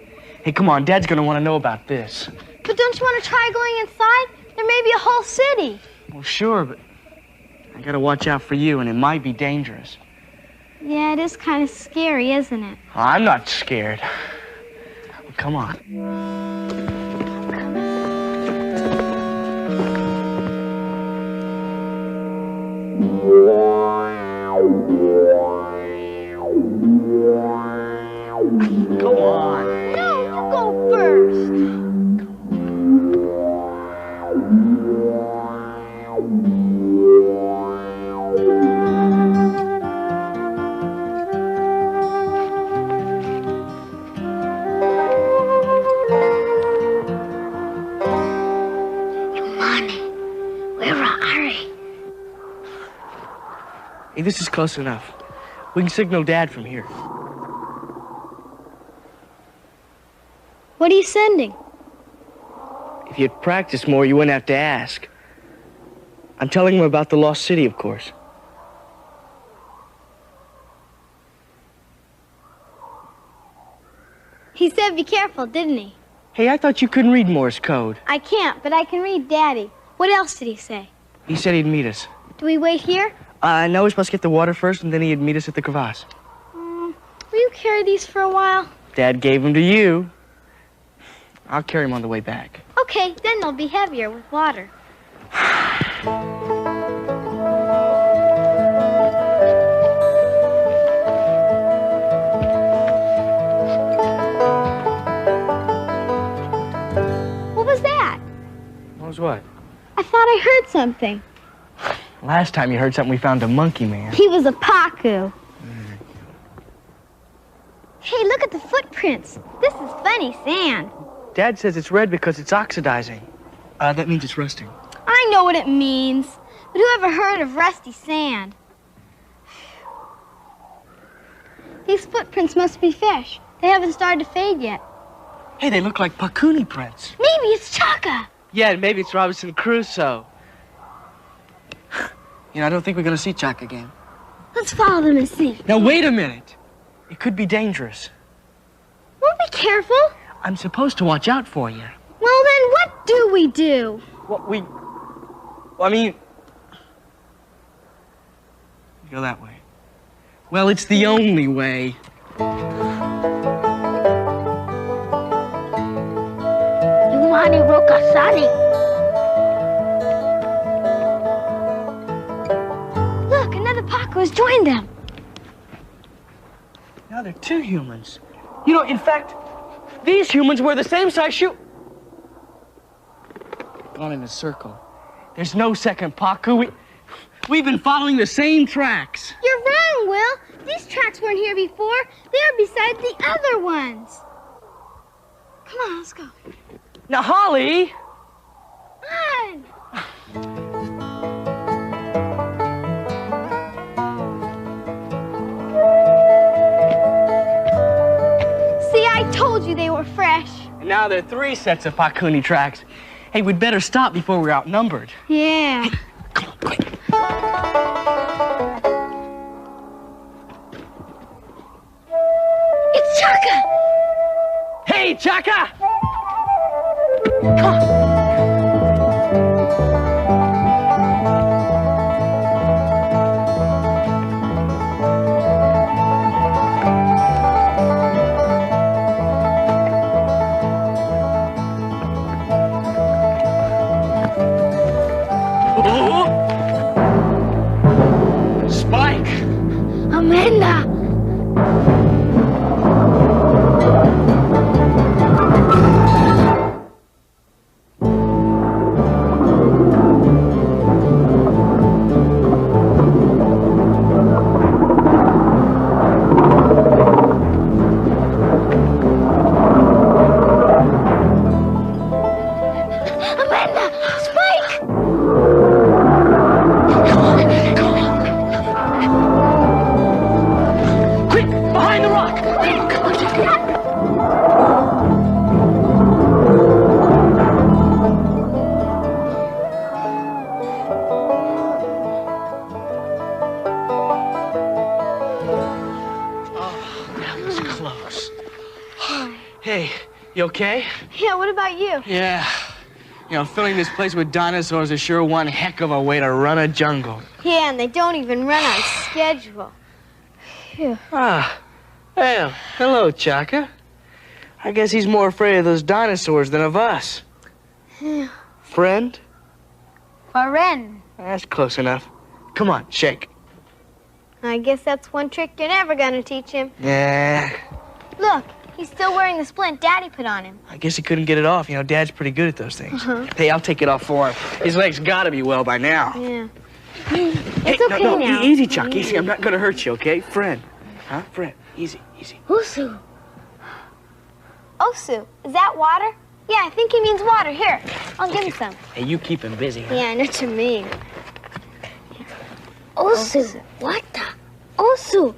Hey, come on, Dad's gonna want to know about this. But don't you want to try going inside? There may be a whole city. Well, sure, but I gotta watch out for you, and it might be dangerous. Yeah, it is kind of scary, isn't it? I'm not scared. Well, come on. Come on. No, you go first. Hey, this is close enough. We can signal Dad from here. What are you sending? If you'd practiced more, you wouldn't have to ask. I'm telling him about the lost city, of course. He said be careful, didn't he? Hey, I thought you couldn't read Morse code. I can't, but I can read Daddy. What else did he say? He said he'd meet us. Do we wait here? No, we're supposed to get the water first, and then he'd meet us at the crevasse. Will you carry these for a while? Dad gave them to you. I'll carry them on the way back. Okay, then they'll be heavier with water. What was that? What was what? I thought I heard something. Last time you heard something, we found a monkey man. He was a Pacu. Hey, look at the footprints. This is funny sand. Dad says it's red because it's oxidizing. That means it's rusting. I know what it means. But who ever heard of rusty sand? These footprints must be fish. They haven't started to fade yet. Hey, they look like Pakuni prints. Maybe it's Chaka. Yeah, maybe it's Robinson Crusoe. You know, I don't think we're going to see Chaka again. Let's follow them and see. Now, wait a minute. It could be dangerous. We'll be careful. I'm supposed to watch out for you. Well, then what do we do? I mean... Go that way. Well, it's the only way. Lumani Rokasani. always joined them. Now they're two humans. You know, in fact, these humans wear the same size shoe. Gone in a circle. There's no second Paku. We've been following the same tracks. You're wrong, Will. These tracks weren't here before. They're beside the other ones. Come on, let's go. Now, Holly! Come on. See, I told you they were fresh. And now there are 3 sets of Pakuni tracks. Hey, we'd better stop before we're outnumbered. Yeah. Hey, come on, quick. It's Chaka! Hey, Chaka! Come on. Spike! Amanda! Hey, you okay? Yeah, what about you? Yeah. You know, filling this place with dinosaurs is sure one heck of a way to run a jungle. Yeah, and they don't even run on schedule. Phew. Ah. Well, hello, Chaka. I guess he's more afraid of those dinosaurs than of us. Yeah. Friend? Friend. That's close enough. Come on, shake. I guess that's one trick you're never gonna teach him. Yeah. Look, he's still wearing the splint Daddy put on him. I guess he couldn't get it off. You know, Dad's pretty good at those things. Hey, I'll take it off for him. His leg's gotta be well by now. Yeah. Hey, It's okay no, now. Easy, Chuck. Easy. I'm not gonna hurt you, okay? Friend. Huh? Friend. Easy, easy. Osu. Osu. Is that water? Yeah, I think he means water. Here, I'll give him some. Hey, you keep him busy. Huh? Yeah, I know what you mean. Osu. What the? Osu.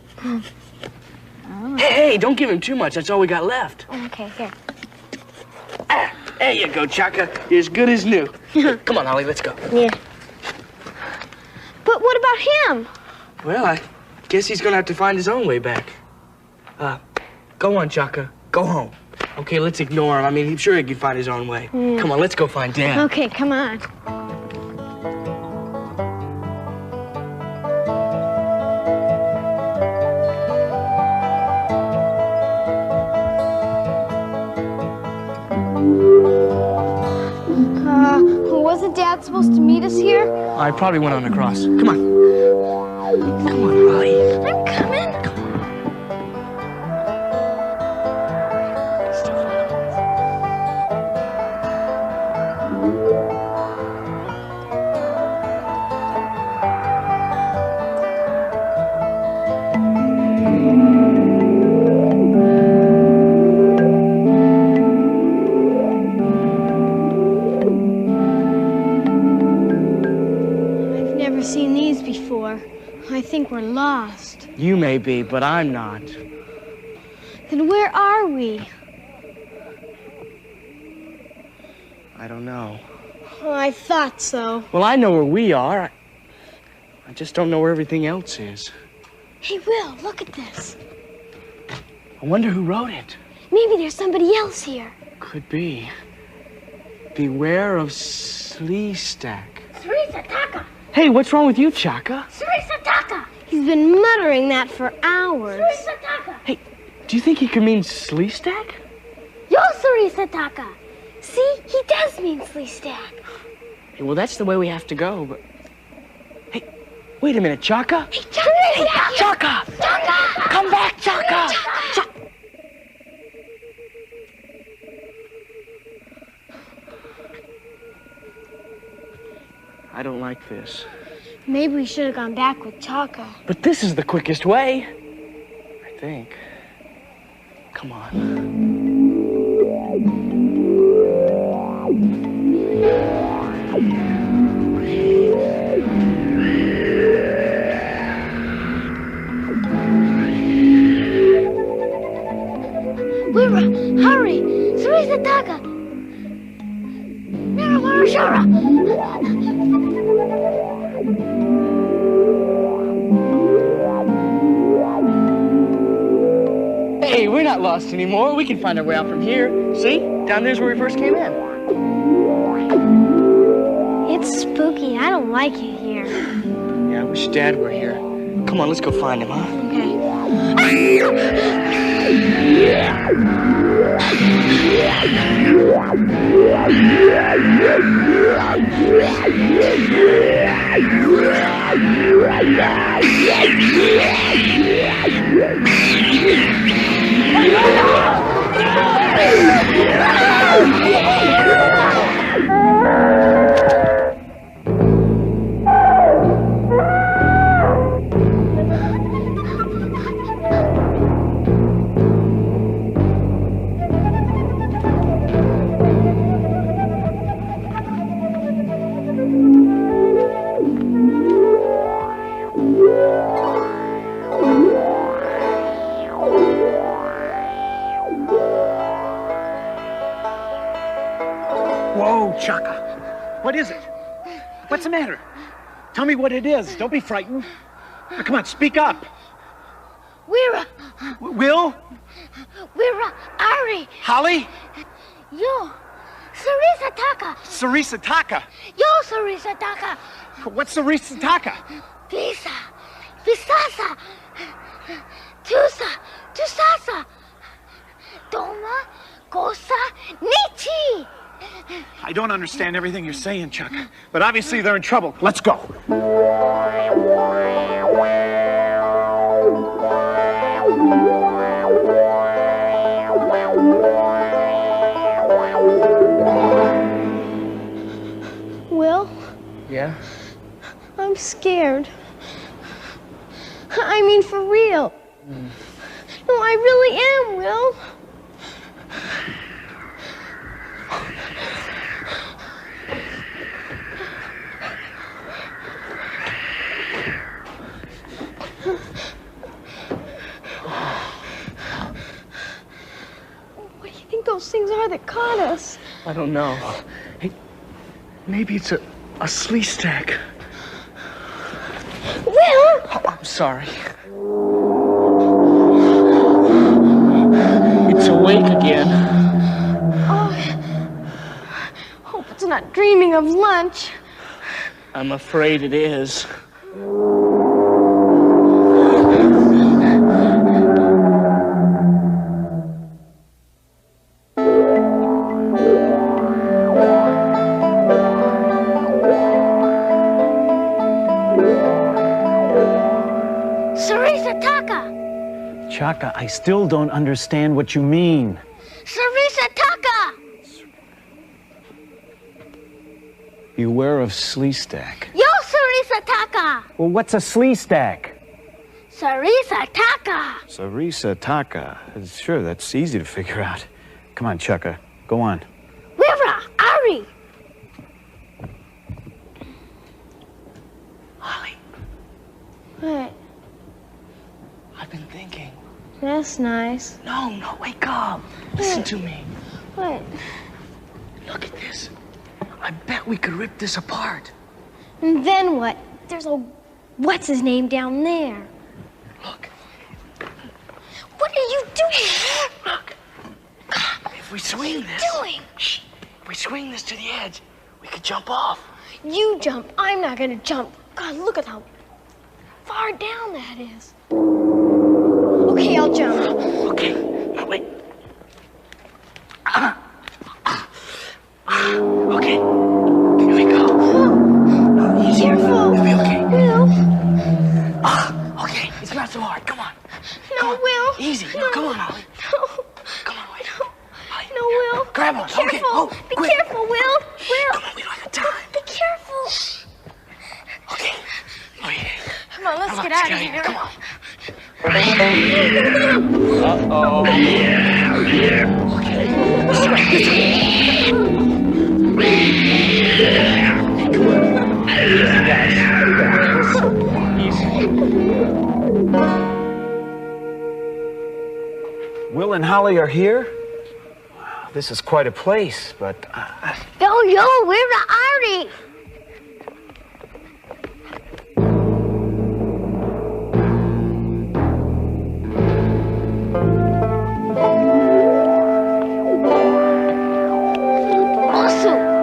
Hey, don't give him too much. That's all we got left. Okay, here. Ah, there you go, Chaka. You're as good as new. Come on, Holly, let's go. Yeah. But what about him? Well, I guess he's gonna have to find his own way back. Go on, Chaka. Go home. Okay, let's ignore him. I mean, I'm sure he can find his own way. Yeah. Come on, let's go find Dad. Okay, come on. Wasn't Dad supposed to meet us here? I probably went on across. Come on. Come on, Holly. I'm coming. I think we're lost. You may be, but I'm not. Then where are we? I don't know. Oh, I thought so. Well, I know where we are. I just don't know where everything else is. Hey, Will, look at this. I wonder who wrote it. Maybe there's somebody else here. Could be. Beware of Sleestack. Srisataka! Hey, what's wrong with you, Chaka? Srisataka! He's been muttering that for hours. Srisataka! Hey, do you think he could mean Sleestack? Yo, Srisataka! See, he does mean Sleestack. Hey, well, that's the way we have to go, but... Hey, Wait a minute, Chaka. Hey, Chaka! Chaka! Chaka! Come back, Chaka! I don't like this. Maybe we should have gone back with Chaka. But this is the quickest way. I think. Come on. Hurry! Sarisa Taka! Shara! Hey, we're not lost anymore. We can find our way out from here. See? Down there's where we first came in. It's spooky. I don't like it here. Yeah, I wish Dad were here. Come on, let's go find him, huh? Whoa, Chaka. What is it? What's the matter? Tell me what it is. Don't be frightened. Now, come on, speak up. We're Will? Ari. Holly? Yo. Sarisa Taka. Sarisa Taka. Yo, Sarisa Taka. What's Sarisa Taka? Visa. Visasa. Tusa. Tusasa. Doma. Gosa. Nichi. I don't understand everything you're saying, Chaka, but obviously they're in trouble. Let's go. Will, Yeah? I'm scared. I mean, for real. No, I really am, Will. What do you think those things are that caught us? I don't know. Hey, maybe it's a slee stack. Will! Oh, I'm sorry. It's awake again. Oh, hope it's not dreaming of lunch. I'm afraid it is. Sarisa Taka. Chaka, I still don't understand what you mean. Sarisa Taka. Beware of slee stack. Yo, Sarisa Taka. Well, what's a slee stack? Sarisa Taka. Sarisa Taka. Sure, that's easy to figure out. Come on, Chaka, go on. Wira, Ari. Holly, What? I've been thinking. That's nice. No, wake up. Listen to me. What? Look at this. I bet we could rip this apart. And then what? There's a what's his name down there. Look. What are you doing? Look. If we swing this. Doing? Shh. If we swing this to the edge, we could jump off. You jump. I'm not gonna jump. God, look at how far down that is. Okay, I'll jump. Okay. Now wait. Okay. Here we go. Careful. You'll be okay. Will. grab one. Be careful. Okay. Oh, Be quick. careful, Will. Will. Come on, we don't have time. Be careful. Okay. Oh, yeah. Come on, let's get out of here. Come on. Uh-oh. Will and Holly are here? This is quite a place, but... Yo, we're the Artie.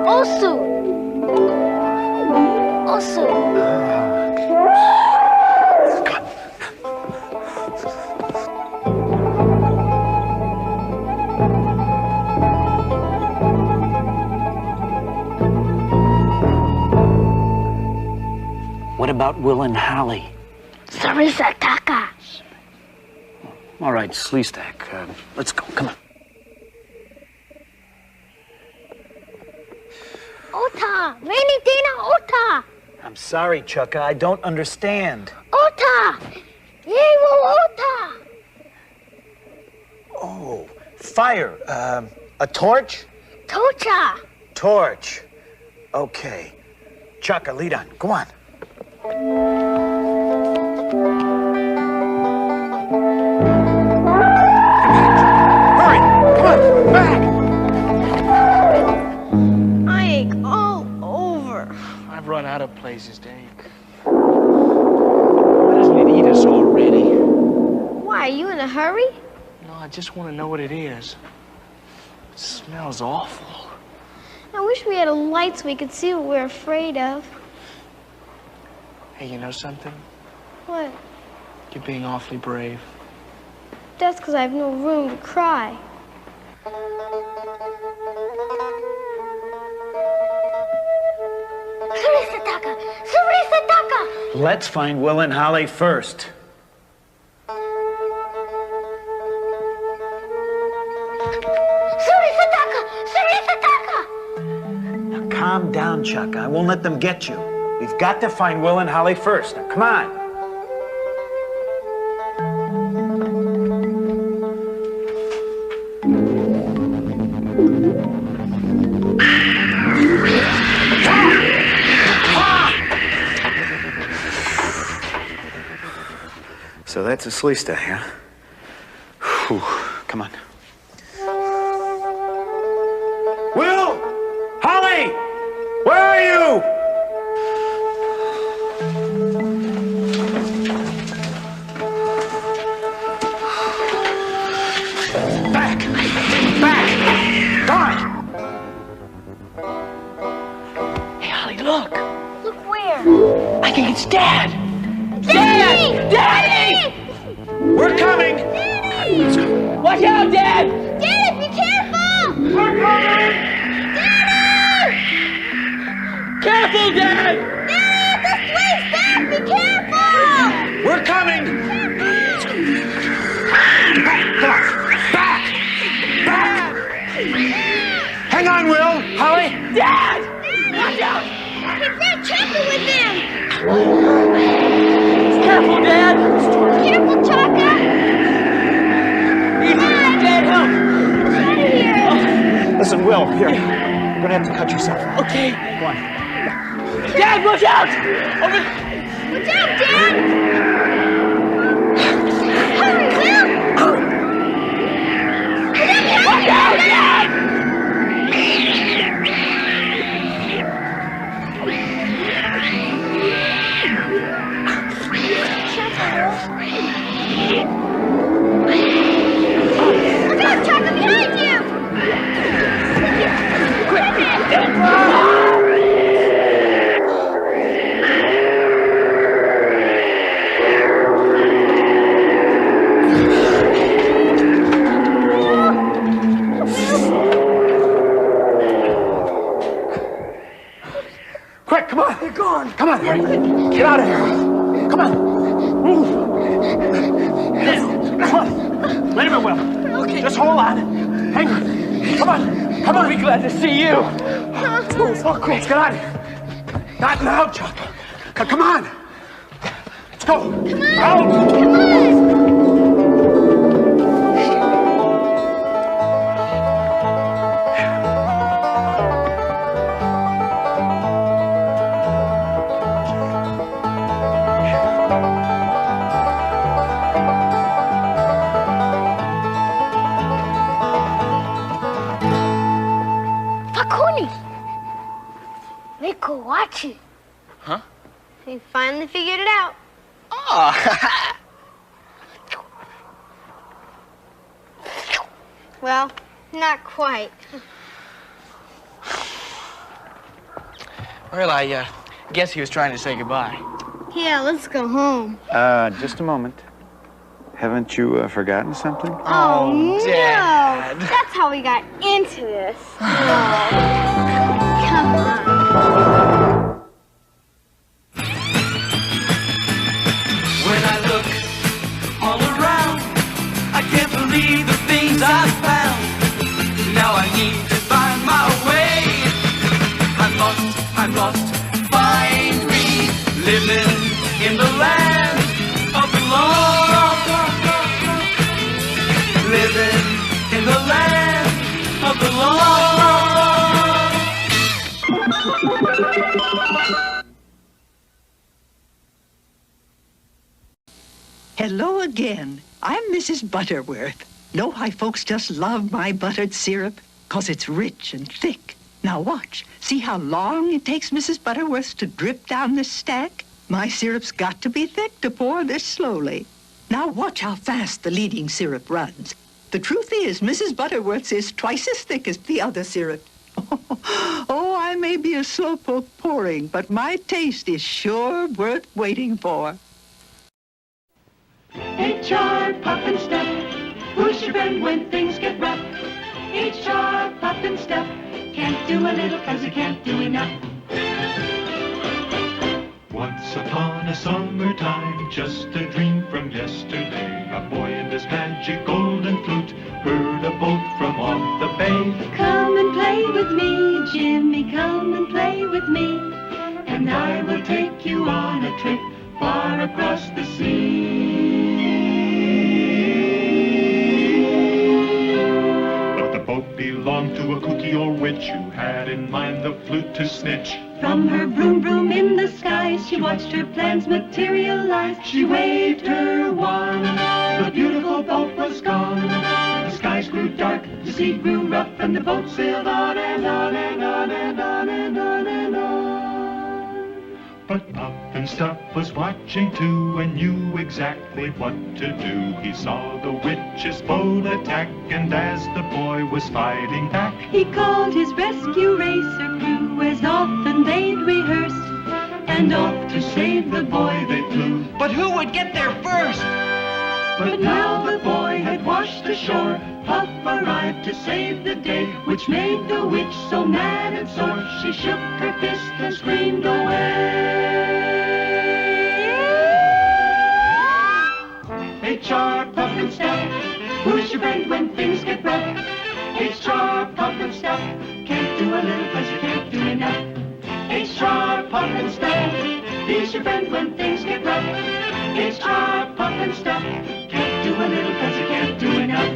Osu. What about Will and Holly? Sarisa Taka. All right, Sleestack, let's go. Come on. Ota. Rainy Dina Ota. I'm sorry, Chucka. I don't understand. Ota. Yewo Ota. Oh, fire. A torch? Tocha. Torch. Okay. Chucka, lead on. Go on. Hurry! Come on! Back! I ache all over. I've run out of places to ache. Why doesn't it eat us already? Why, are you in a hurry? No, I just want to know what it is. It smells awful. I wish we had a light so we could see what we're afraid of. Hey, you know something? What? You're being awfully brave. That's because I have no room to cry. Surisataka! Surisataka! Let's find Will and Holly first. Surisataka! Surisataka! Now calm down, Chucka. I won't let them get you. We've got to find Will and Holly first. Now, come on. So that's a Sleestack, huh? Whew. Come on. Will! Holly! Where are you? Back! Back! Gone! Hey, Holly, look! Look where? I think it's Dad! Daddy! Daddy! We're coming! Let's go. Watch out, Dad! Daddy, be careful! We're coming! Daddy! Careful, Dad! Daddy, this place, Dad, be careful! We're coming! Back! Come on! Back! Back! Hang on, Will! Holly! Dad! Watch out! He's got Chaka with him! Careful, Dad! Careful, Chaka! Easy, Dad, help! Get out of here! Listen, Will, here. You're gonna have to cut yourself. Okay. Go on. Dad, watch out! Over... Watch out, Dad! Hurry, Will! Watch out, Dad! Look out, Chaka, behind you! Quick, come on! They're gone! Come on, hurry! Get out of here! Come on! Move! Come on! Wait a minute, Will. Okay. Just hold on. Hang on. Come on. Come on. We'll be glad to see you. Oh, quick. Get on. Not now, Chuck. Come on. Let's go. Come on. Out. Come on. Huh? We finally figured it out. Oh. Well, not quite. Well, I guess he was trying to say goodbye. Yeah, let's go home. Just a moment. Haven't you forgotten something? Oh, no. Dad. That's how we got into this. Oh. Come on. When I look all around, I can't believe the things I've found. Now I need to find my way. I'm lost, find me. Living in the land of the lost. Living in the land of the lost. Hello again. I'm Mrs. Butterworth. Know why folks just love my buttered syrup? 'Cause it's rich and thick. Now watch. See how long it takes Mrs. Butterworth to drip down this stack? My syrup's got to be thick to pour this slowly. Now watch how fast the leading syrup runs. The truth is, Mrs. Butterworth's is twice as thick as the other syrup. Oh, I may be a slowpoke pouring, but my taste is sure worth waiting for. HR, pop and step. Who's your friend when things get rough? HR, pop and step. Can't do a little 'cause you can't do enough. Once upon a summertime, just a dream from yesterday, a boy and his magic golden flute heard a boat from off the bay. Come and play with me, Jimmy, come and play with me, and I will take you on a trip far across the sea. But the boat belonged to a kooky old witch who had in mind the flute to snitch. From her broom broom in the sky, she watched her plans materialize. She waved her wand, the beautiful boat was gone. The skies grew dark, the sea grew rough, and the boat sailed on and on and on and on and on and on. But Puffin Stuff was watching too and knew exactly what to do. He saw the witch's boat attack, and as the boy was fighting back, he called his rescue racer crew as often they'd rehearsed, and off to save the boy they flew. But who would get there first? But now the boy had washed ashore, Puff arrived to save the day, which made the witch so mad and sore. She shook her fist and screamed away. HR, Puff and Stuff, who's your friend when things get rough? HR, Puff and Stuff, can't do a little 'cause you can't do enough. HR, Puff and Stuff, he's your friend when things get rough. HR, Puff and Stuff, can't do a little 'cause you can't do enough.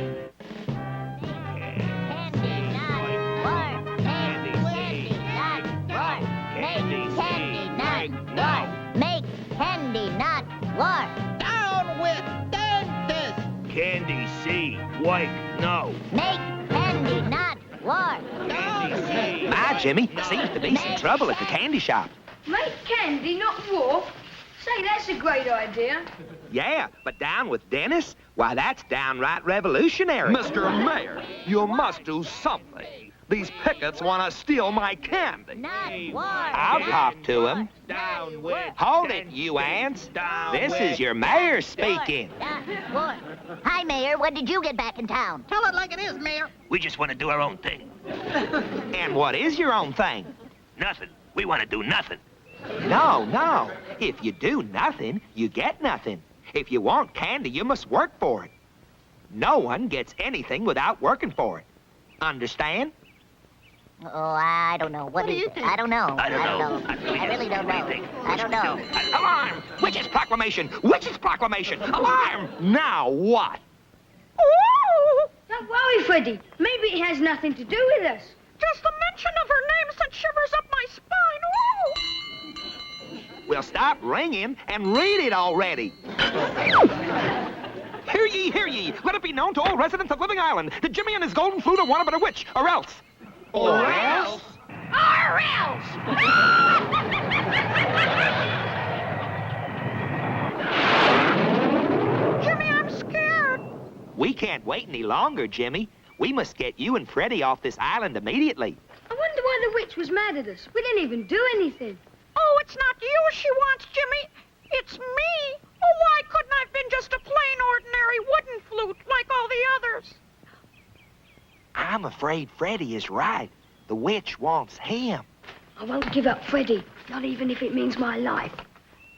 Make candy not war. Down with dentist! Candy C, White, no. Make candy not war. My, Jimmy, seems to be some trouble at the candy shop. Make candy not war? Say, that's a great idea. Yeah, but down with Dennis? Why, that's downright revolutionary. Mr. Mayor, you must do something. These pickets want to steal my candy. Not war. I'll talk to him. Down with Hold it, you ants. This is your mayor speaking. War. Hi, Mayor. When did you get back in town? Tell it like it is, Mayor. We just want to do our own thing. And what is your own thing? Nothing. We want to do nothing. No. If you do nothing, you get nothing. If you want candy, you must work for it. No one gets anything without working for it. Understand? Oh, I don't know. What do you think? I don't know. I don't know. I really don't know. I don't know. Alarm! Witch's proclamation! Witch's proclamation! Alarm! Now what? Don't worry, Freddy. Maybe it has nothing to do with us. Just the mention of her name sent shivers up my spine. Well, stop ringing and read it already. Hear ye, hear ye. Let it be known to all residents of Living Island that Jimmy and his golden flute are wanted but a witch, or else. Or else? Or else! Jimmy, I'm scared. We can't wait any longer, Jimmy. We must get you and Freddie off this island immediately. I wonder why the witch was mad at us. We didn't even do anything. Oh, it's not you she wants, Jimmy. It's me. Oh, why couldn't I have been just a plain, ordinary wooden flute like all the others? I'm afraid Freddie is right. The witch wants him. I won't give up Freddy, not even if it means my life.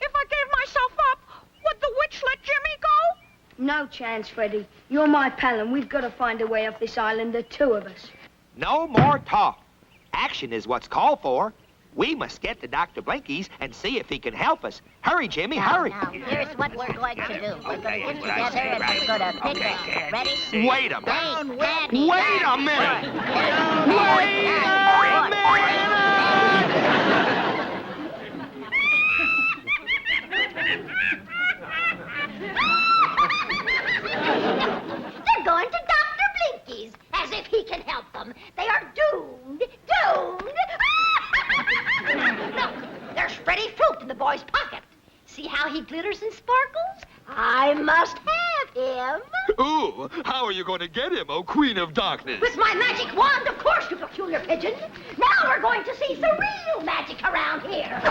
If I gave myself up, would the witch let Jimmy go? No chance, Freddy. You're my pal, and we've got to find a way off this island, the two of us. No more talk. Action is what's called for. We must get to Dr. Blinky's and see if he can help us. Hurry, Jimmy, hurry. Now, here's what we're going to do. We're going to get together and we're going to pick up. Ready? Wait a minute. Down with Wait a minute. They're going to Dr. Blinky's, as if he can help them. They are doomed. Doomed. Look, there's Freddie's flute in the boy's pocket. See how he glitters and sparkles? I must have him. Ooh, how are you going to get him, oh Queen of Darkness? With my magic wand, of course, you peculiar pigeon. Now we're going to see the real magic around here.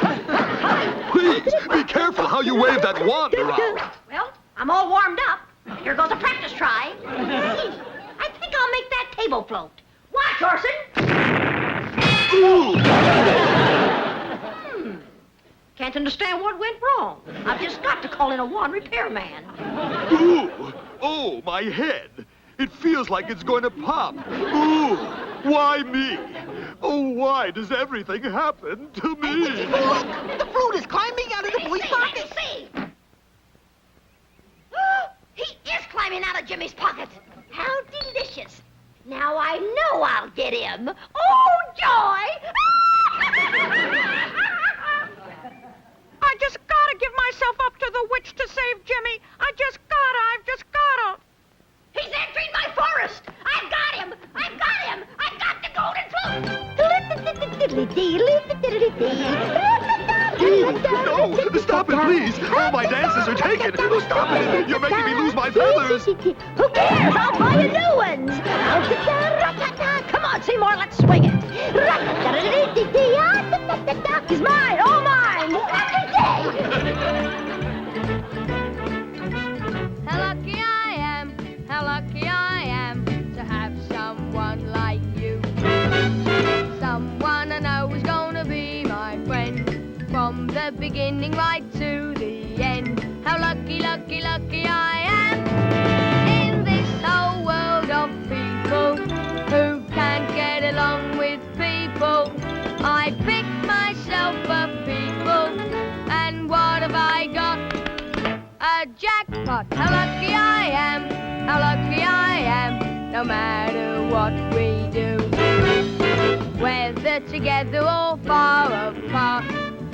Please, be careful how you wave that wand around. Well, I'm all warmed up. Here goes a practice try. I think I'll make that table float. Watch, Orson. Can't understand what went wrong. I've just got to call in a wand repairman. Ooh, oh, my head. It feels like it's going to pop. Ooh, why me? Oh, why does everything happen to me? Look, the flute is climbing out of the boy's pocket. See. He is climbing out of Jimmy's pocket. How delicious. Now I know I'll get him. Oh, joy! I just gotta give myself up to the witch to save Jimmy. I've just gotta. He's entering my forest. I've got him. I've got him. I've got the golden Ooh, no, stop it, please. All my dances are taken. Oh, stop it. You're making me lose my feathers. Who cares? I'll buy you new ones. Come on, Seymour, let's swing it. He's mine, all mine. How lucky I am, how lucky I am to have someone like you. Someone I know is gonna be my friend from the beginning right to the end. How lucky, lucky, lucky I am in this whole world of people who can't get along with people. I picked myself up, people, and what have I got? A jackpot. How lucky I am, how lucky I am, no matter what we do. Whether together or far apart,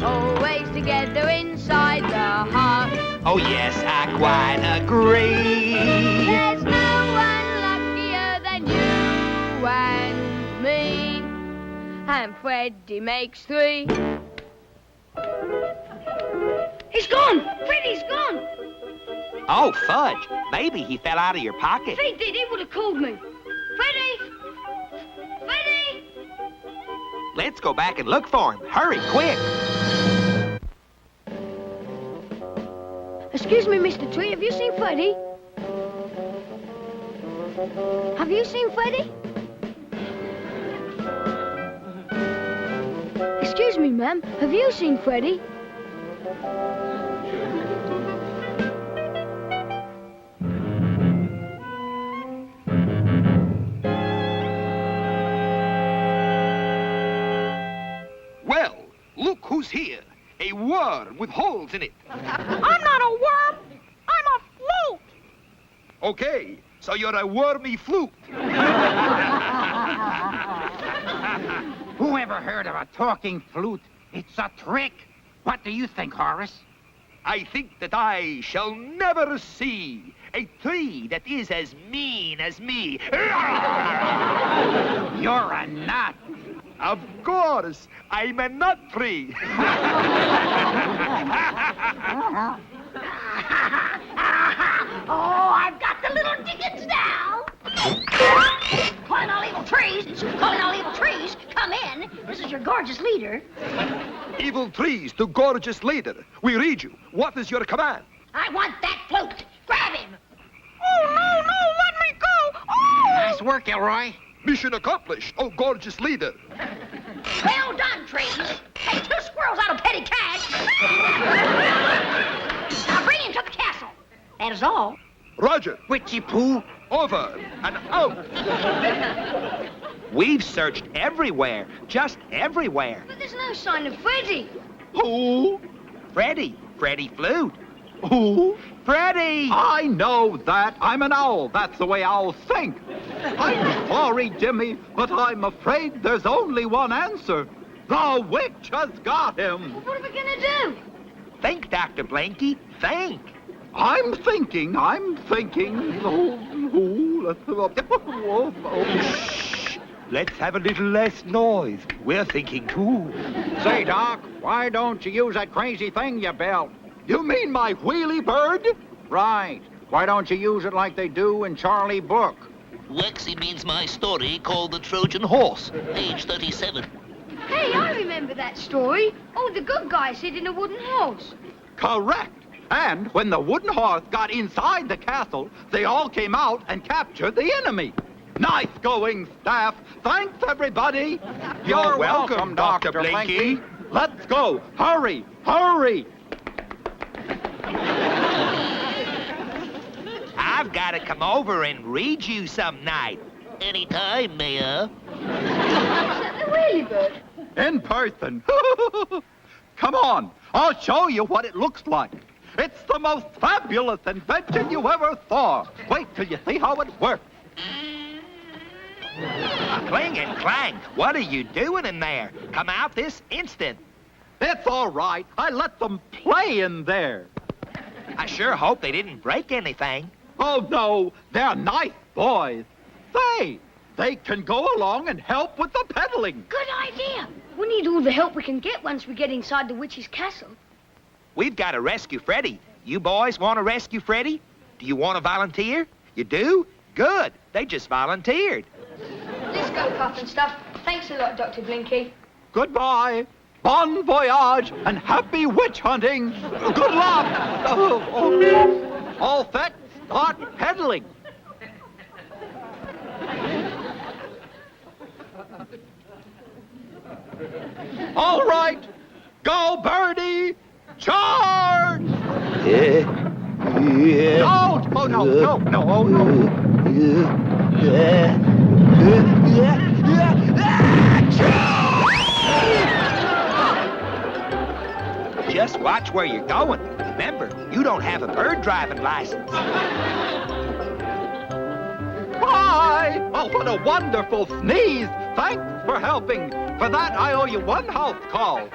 always together inside the heart. Oh, yes, I quite agree. There's no one luckier than you and me. And Freddie makes 3. He's gone! Freddie's gone! Oh, fudge. Maybe he fell out of your pocket. If he did, he would have called me. Freddie! Freddie! Let's go back and look for him. Hurry, quick. Excuse me, Mr. Tree, have you seen Freddie? Have you seen Freddie? Excuse me, ma'am, have you seen Freddie? who's here. A worm with holes in it. I'm not a worm. I'm a flute. Okay, so you're a wormy flute. Who ever heard of a talking flute? It's a trick. What do you think, Horace? I think that I shall never see a tree that is as mean as me. You're a nut. Of course, I'm a nut tree. Oh, I've got the little Dickens now. Calling all evil trees. Calling all evil trees. Come in. This is your gorgeous leader. Evil trees to gorgeous leader. We read you. What is your command? I want that flute. Grab him. Oh, no, let me go. Oh! Nice work, Elroy. Mission accomplished, oh gorgeous leader. Well done, trees. Take 2 squirrels out of petty cash. Now bring him to the castle. That is all. Roger. Witchy poo. Over and out. We've searched everywhere, just everywhere. But there's no sign of Freddy. Who? Freddy Flute. Who? Freddy! I know that. I'm an owl. That's the way owls think. I'm sorry, Jimmy, but I'm afraid there's only one answer. The witch has got him. What are we gonna do? Think, Dr. Blanky, think. I'm thinking. Shh. Let's have a little less noise. We're thinking too. Say, Doc, why don't you use that crazy thing you built? You mean my wheelie bird? Right. Why don't you use it like they do in Charlie Book? Waxy means my story called The Trojan Horse, age 37. Hey, I remember that story. Oh, the good guys hid in a wooden horse. Correct. And when the wooden horse got inside the castle, they all came out and captured the enemy. Nice going, staff. Thanks, everybody. You're welcome, Dr. Blinky. Let's go. Hurry, hurry. I've got to come over and read you some night. Anytime, Mayor. Is that the wheelie bird? In person. Come on, I'll show you what it looks like. It's the most fabulous invention you ever saw. Wait till you see how it works. Cling and clang, what are you doing in there? Come out this instant. It's all right. I let them play in there. I sure hope they didn't break anything. Oh, no, they're nice boys. Say, they can go along and help with the peddling. Good idea. We need all the help we can get once we get inside the witch's castle. We've got to rescue Freddy. You boys want to rescue Freddy? Do you want to volunteer? You do? Good. They just volunteered. Let's go, Puff and Stuff. Thanks a lot, Dr. Blinky. Goodbye. Bon voyage and happy witch hunting. Good luck. All set, start peddling. All right, go Birdie, charge! Don't! Oh, no, oh, no. Just watch where you're going. Remember, you don't have a bird driving license. Bye! Oh, what a wonderful sneeze! Thanks for helping. For that, I owe you one house call.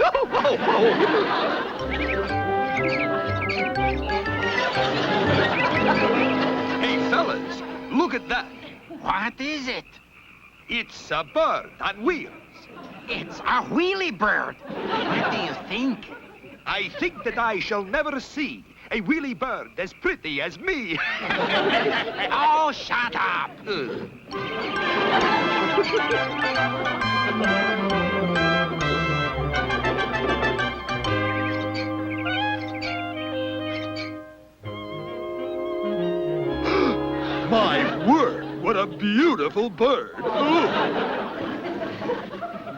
Hey, fellas, look at that. What is it? It's a bird on wheels. It's a wheelie bird. What do you think? I think that I shall never see a wheelie bird as pretty as me. Oh, shut up. My word, what a beautiful bird.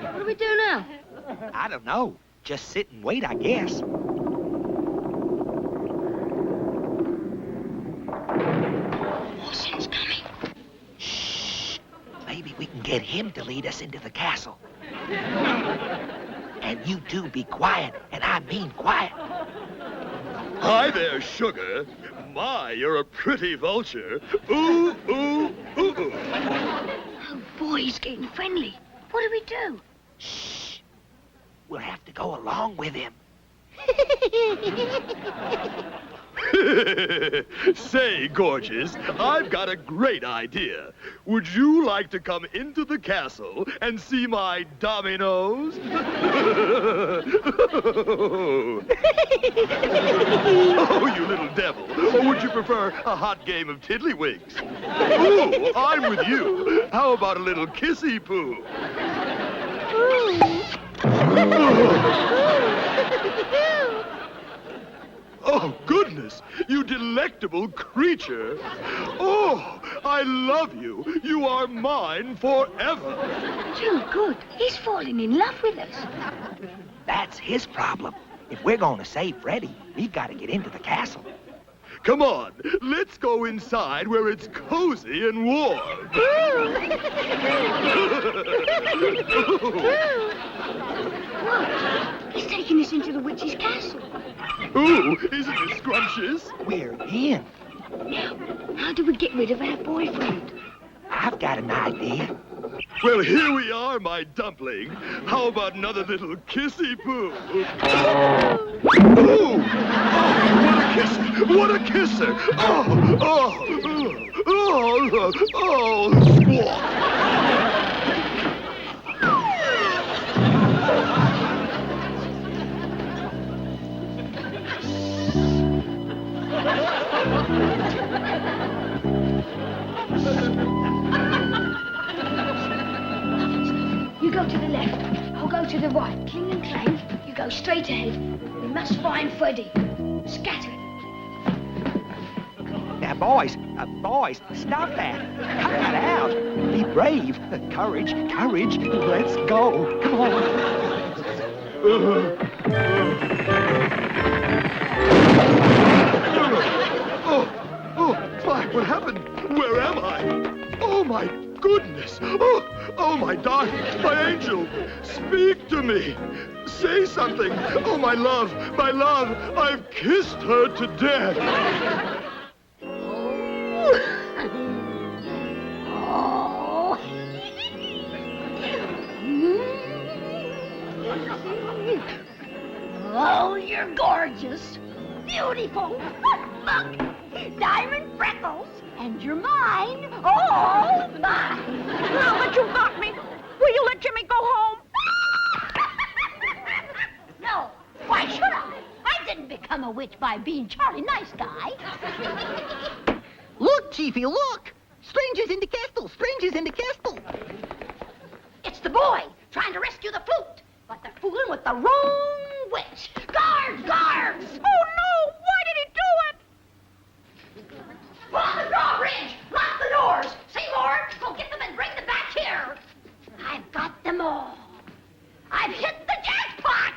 What do we do now? I don't know. Just sit and wait, I guess. Wilson's coming. Shh. Maybe we can get him to lead us into the castle. And you do be quiet, and I mean quiet. Hi there, Sugar. My, you're a pretty vulture. Ooh, ooh, ooh, ooh. Oh, boy, he's getting friendly. What do we do? Shh. We'll have to go along with him. Say, gorgeous, I've got a great idea. Would you like to come into the castle and see my dominoes? Oh, you little devil. Or would you prefer a hot game of tiddlywinks? Ooh, I'm with you. How about a little kissy-poo? Oh, goodness, you delectable creature. Oh, I love you. You are mine forever. Too good. He's falling in love with us. That's his problem. If we're going to save Freddy, we've got to get into the castle. Come on, let's go inside where it's cozy and warm. Look, he's taking us into the witch's castle. Ooh, isn't it scrumptious? We're in. Now, how do we get rid of our boyfriend? I've got an idea. Well, here we are, my dumpling. How about another little kissy-poo? Ooh! Oh, what a kisser! Oh, squawk! You go to the left, I'll go to the right. Cling and clang, you go straight ahead. We must find Freddy. Scatter. Now, boys, stop that. Cut that out. Be brave. Courage, courage. Let's go. Come on. Oh, my, what happened? Where am I? Oh, my goodness. Oh, my darling, my angel. Speak to me. Say something. Oh, my love, I've kissed her to death. Oh. Oh, you're gorgeous. Beautiful. Look, diamond freckles. And you're mine. Oh, mine. Now that you've got me, will you let Jimmy go home? No. Why should I? I didn't become a witch by being Charlie Nice Guy. Look, Chiefy, look! Strangers in the castle! Strangers in the castle! It's the boy trying to rescue the flute, but they're fooling with the wrong witch. Guards! Guards! Oh, no! Why did he do it? On the drawbridge! Lock the doors! Seymour, go get them and bring them back here. I've got them all. I've hit the jackpot!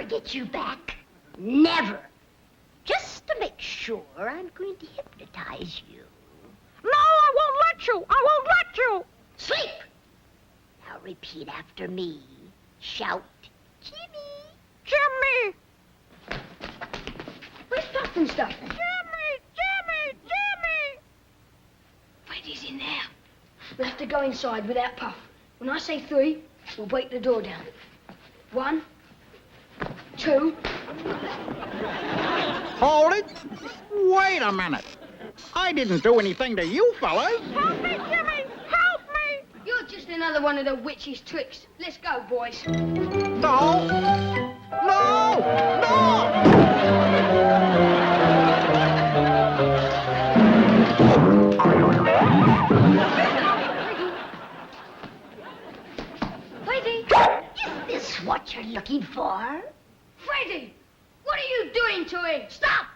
Get you back. Never. Just to make sure, I'm going to hypnotize you. No, I won't let you. I won't let you. Sleep. Now repeat after me. Shout, Jimmy. Jimmy. Where's Puff and stuff? Jimmy, Jimmy, Jimmy. Freddy's in there. We'll have to go inside without Puff. When I say 3, we'll break the door down. 1, 2. Hold it. Wait a minute. I didn't do anything to you fellas. Help me, Jimmy. Help me. You're just another one of the witch's tricks. Let's go, boys. No. No. No. for? Freddy, what are you doing to him? Stop!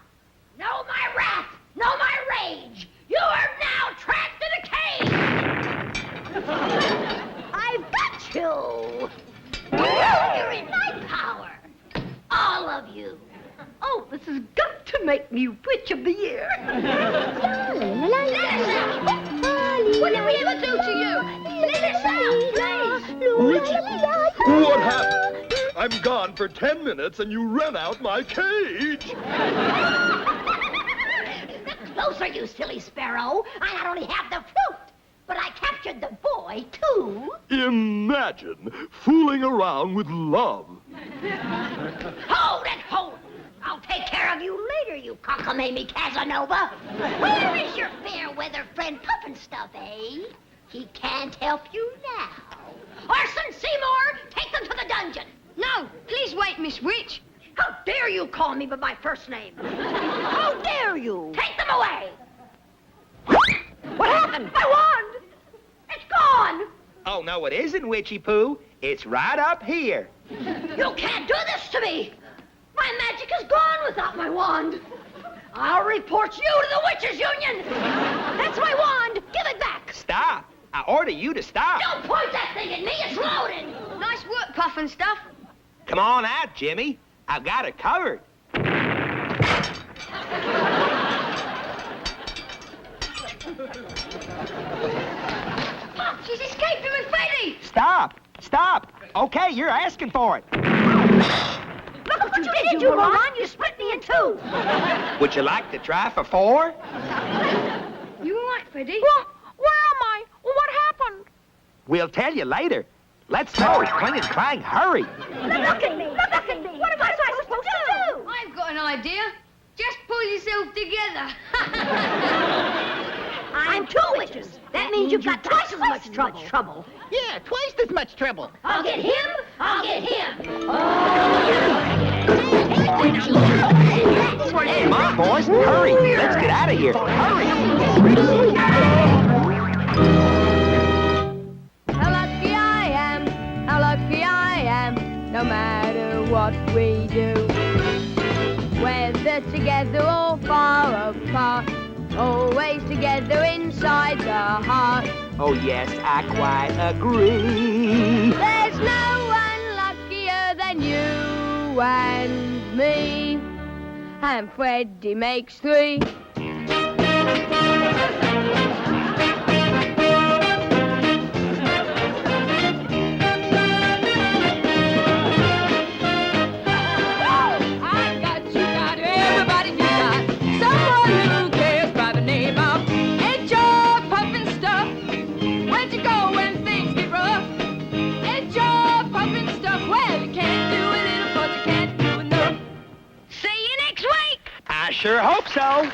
Know my wrath, know my rage. You are now trapped in a cage. I've got you. You're in my power. All of you. Oh, this has got to make me Witch of the Year. What did we ever do to you? Let us out, please. What happened? I'm gone for 10 minutes and you ran out my cage. Closer, you silly sparrow. I not only have the fruit, but I captured the boy, too. Imagine fooling around with love. Hold it, hold it. I'll take care of you later, you cockamamie Casanova. Where is your fair weather friend Puffinstuff, eh? He can't help you now. Orson Seymour, take them to the dungeon. No, please wait, Miss Witch. How dare you call me by my first name? How dare you? Take them away. What happened? My wand! It's gone! Oh, no, it isn't, Witchy Poo. It's right up here. You can't do this to me! My magic is gone without my wand. I'll report you to the Witches' Union. That's my wand. Give it back. Stop. I order you to stop. Don't point that thing at me. It's loaded. Nice work, Puffinstuff. Come on out, Jimmy. I've got it covered. Oh, she's escaping with Freddy. Stop. Stop. Okay, you're asking for it. Look what you did, you moron. You split me in two. Would you like to try for 4? You all right, Freddy? Well, where am I? What happened? We'll tell you later. Let's go. Cling and clang, hurry. Look at me. Look at me. What am I supposed to do? I've got an idea. Just pull yourself together. I'm 2 witches. That means you've got twice as much trouble. Yeah, twice as much trouble. I'll get him. I'll get him. Come on, boys. Hurry. Let's get out of here. Hurry. How lucky I am, how lucky I am, no matter what we do. Whether together or far apart, always together inside the heart. Oh, yes, I quite agree. There's no one luckier than you and me. And Freddy makes 3. I sure hope so.